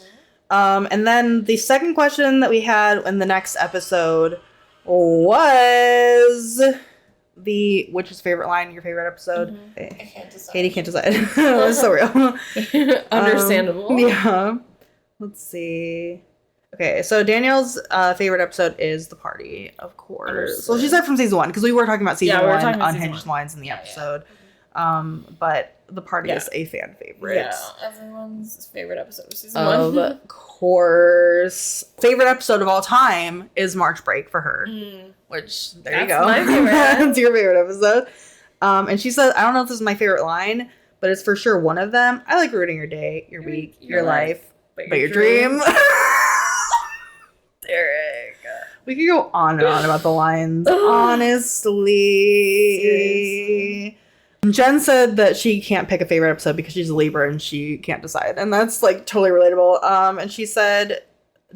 A: And then the second question that we had in the next episode was which is favorite line in your favorite episode?
B: I can't decide.
A: Katie can't decide. It's so real.
B: Understandable.
A: Yeah. Let's see. Okay, so Danielle's favorite episode is The Party, of course. Well, she said from season 1, because we were talking about season 1 unhinged lines in the episode. But The Party is a fan favorite.
B: Yeah, everyone's favorite episode of season 1.
A: Of course. Favorite episode of all time is March Break for her. Which, there you go.
B: My favorite.
A: That's your favorite episode. And she says, I don't know if this is my favorite line, but it's for sure one of them. I like ruining your day, your week, your life, but your dream.
B: Derek.
A: We could go on and on about the lines, honestly.
B: Seriously.
A: Jen said that she can't pick a favorite episode because she's a Libra and she can't decide. And that's like totally relatable. And she said,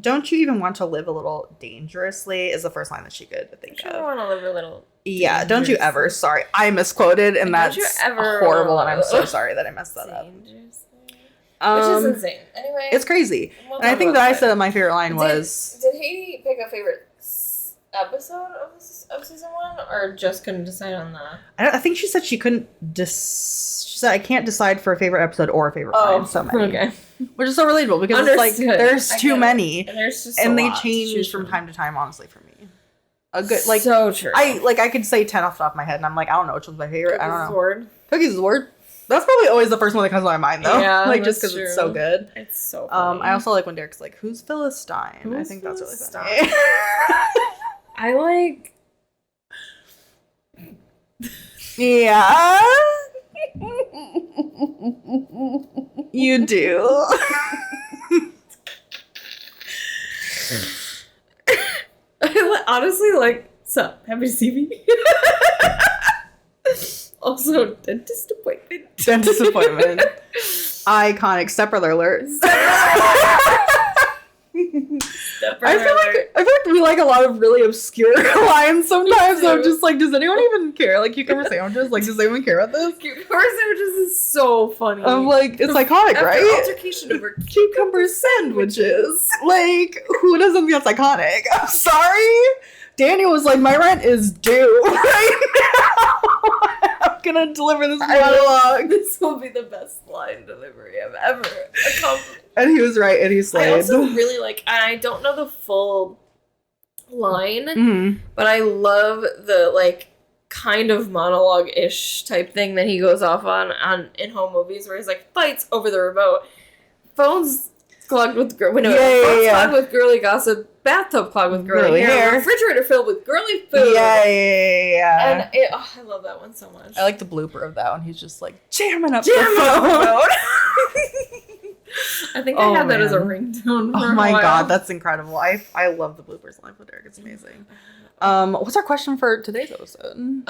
A: don't you even want to live a little dangerously is the first line that she could think of.
B: I want to live a little
A: Yeah, don't you ever. Sorry, I misquoted and that's horrible and I'm so sorry that I messed that up.
B: Which is insane. Anyway.
A: It's crazy. And I think that I said that my favorite line was...
B: Did Haiti pick a favorite episode of season 1 or just couldn't decide on that?
A: I think she said she couldn't she said I can't decide for a favorite episode or a favorite line. So many. Okay. Which is so relatable because it's like there's too many.
B: And there's just
A: and they change from time to time, honestly, for me. A good like
B: so true.
A: I could say 10 off the top of my head and I'm like, I don't know which one's my favorite. I don't know.
B: Word.
A: Cookies is the word. That's probably always the first one that comes to my mind though.
B: Yeah,
A: like just because it's so good.
B: It's so funny.
A: I also like when Derek's like, who's Philistine? I think that's really funny.
B: I like
A: yeah. You do.
B: I honestly like sup. Happy to see me. Also, dentist appointment.
A: Dentist appointment. Iconic. Stepbrother alert. I feel like we like a lot of really obscure lines sometimes. So I'm just like, does anyone even care? Like cucumber sandwiches. Like, does anyone care about this?
B: Cucumber sandwiches is so funny.
A: I'm like, it's iconic,
B: After
A: right?
B: Altercation over
A: cucumber sandwiches. Like, who doesn't think that's iconic? I'm sorry. Daniel was like, my rent is due right now. I'm gonna deliver this monologue.
B: This will be the best line delivery I've ever accomplished.
A: And he was right, and he slayed.
B: I also really like, I don't know the full line, but I love the like kind of monologue-ish type thing that he goes off on in home movies where he's like, fights over the remote. Phones clogged with
A: Yeah.
B: clogged with girly gossip, bathtub clogged with girly hair, refrigerator filled with girly food.
A: Yeah.
B: And I love that one so much.
A: I like the blooper of that one. He's just like jamming up the phone.
B: I think I had that as a ringtone.
A: Oh my god, that's incredible. I love the bloopers Life with Derek. It's amazing. What's our question for today's episode?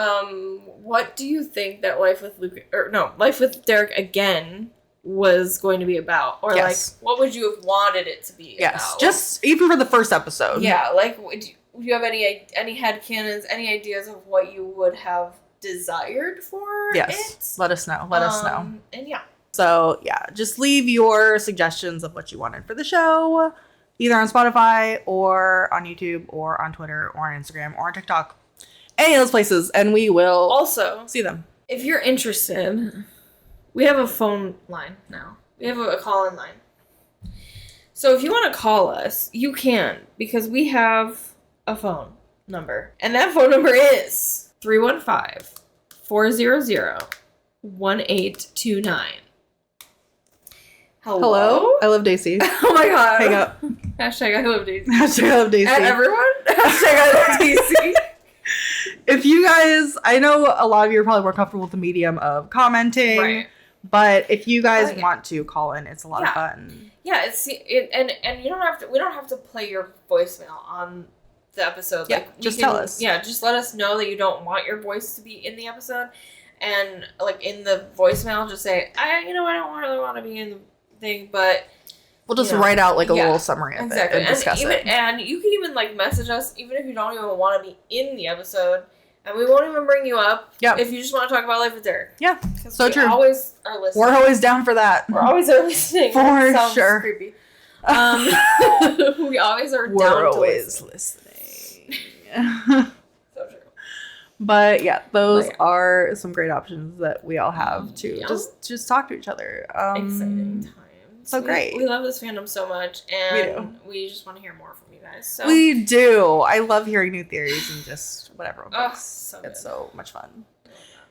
B: What do you think that Life with Derek again was going to be about? Or like, what would you have wanted it to be about?
A: Just even for the first episode.
B: Yeah, like, do you have any headcanons, any ideas of what you would have desired for it?
A: Let us know. Let us know.
B: And yeah.
A: So, yeah, just leave your suggestions of what you wanted for the show, either on Spotify or on YouTube or on Twitter or on Instagram or on TikTok. Any of those places, and we will
B: also
A: see them.
B: If you're interested, we have a phone line now. We have a call-in line. So if you want to call us, you can, because we have a phone number. And that phone number is 315-400-1829. Hello?
A: I love Daisy.
B: Oh my god.
A: Hang up.
B: Hashtag I love Daisy.
A: Hashtag I love Daisy.
B: And everyone? Hashtag I love Daisy.
A: If you guys, I know a lot of you are probably more comfortable with the medium of commenting.
B: Right.
A: But if you guys want to call in, it's a lot of fun.
B: Yeah, and you don't have to. We don't have to play your voicemail on the episode.
A: Yeah,
B: like,
A: just tell us.
B: Yeah, just let us know that you don't want your voice to be in the episode, and like in the voicemail, just say, I don't really want to be in the thing, but
A: we'll just write out like a little summary of it and discuss it.
B: And you can even like message us, even if you don't even want to be in the episode. And we won't even bring you up if you just want to talk about Life with Derek.
A: Yeah, so true.
B: We always are listening.
A: We're always down for that.
B: We're always are listening.
A: For
B: sounds
A: sure.
B: Creepy. We always are
A: We're
B: down
A: always
B: to
A: listening.
B: So true.
A: But yeah, those are some great options that we all have to just talk to each other.
B: Exciting times.
A: So great.
B: We love this fandom so much, and we just want to hear more from you guys. So
A: we do. I love hearing new theories and just whatever.
B: So
A: it's so much fun.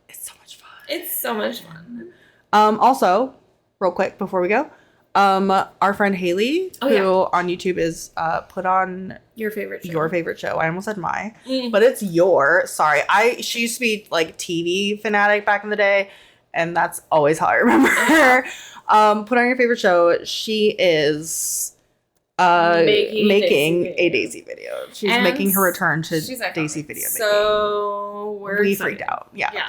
A: It's so much fun.
B: It's so much fun.
A: Also, real quick before we go, our friend Haley, who on YouTube is put on
B: your favorite
A: show. I almost said but it's your. Sorry, she used to be like TV fanatic back in the day, and that's always how I remember her. Put on your favorite show. She is making a Daisy video. She's making her return to Daisy video making.
B: So we
A: freaked out. Yeah.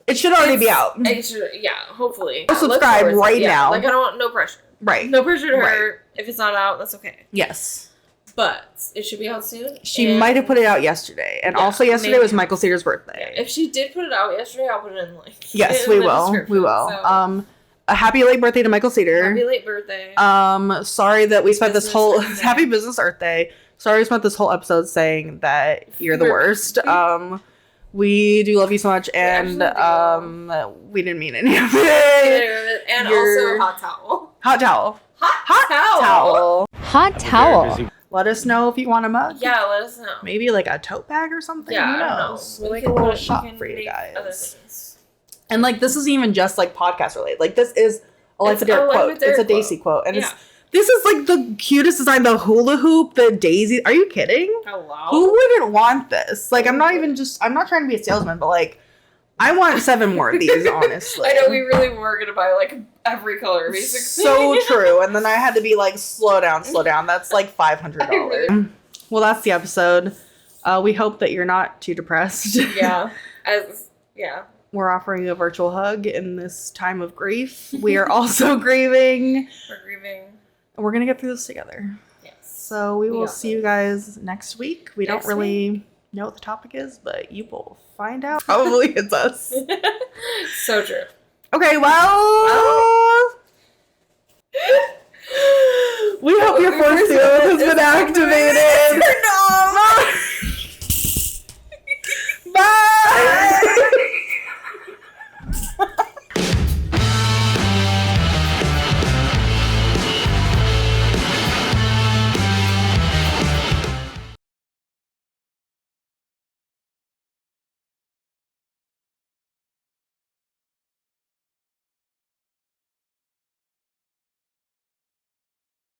A: It should already be out.
B: It should, hopefully.
A: Subscribe right now.
B: Like, I don't want no pressure.
A: Right.
B: No pressure to her. If it's not out, that's okay.
A: Yes.
B: But it should be out soon.
A: She might have put it out yesterday. And also yesterday was Michael Cedar's birthday.
B: Yeah. If she did put it out yesterday, I'll put it in like
A: yes, we will. We will.
B: So.
A: A happy late birthday to Michael Cedar.
B: Happy late birthday.
A: Sorry that we spent this whole happy business Earth Day. Sorry we spent this whole episode saying that you're the worst. We do love you so much, and we didn't mean any of it.
B: And also hot towel.
A: Hot towel.
I: Hot towel.
A: Let us know if you want a mug.
B: Yeah, let us know.
A: Maybe like a tote bag or something.
B: Yeah,
A: who knows? We'll make a little shop for you guys. And like this isn't even just like podcast related. Like this is a Life with Derek quote. It's a Daisy quote, and this is like the cutest design. The hula hoop, the Daisy. Are you kidding?
B: Hello.
A: Who wouldn't want this? Like I'm not trying to be a salesman, but like I want 7 more of these. Honestly,
B: I know we really were gonna buy like every color, basically.
A: So true. And then I had to be like, slow down. That's like $500. Well, that's the episode. We hope that you're not too depressed.
B: Yeah.
A: We're offering a virtual hug in this time of grief. We are also grieving.
B: We're grieving.
A: We're going to get through this together.
B: Yes.
A: So we will see you guys next week. We don't really know what the topic is, but you will find out. Probably it's us.
B: So true.
A: Okay, well. We hope your force field has been activated.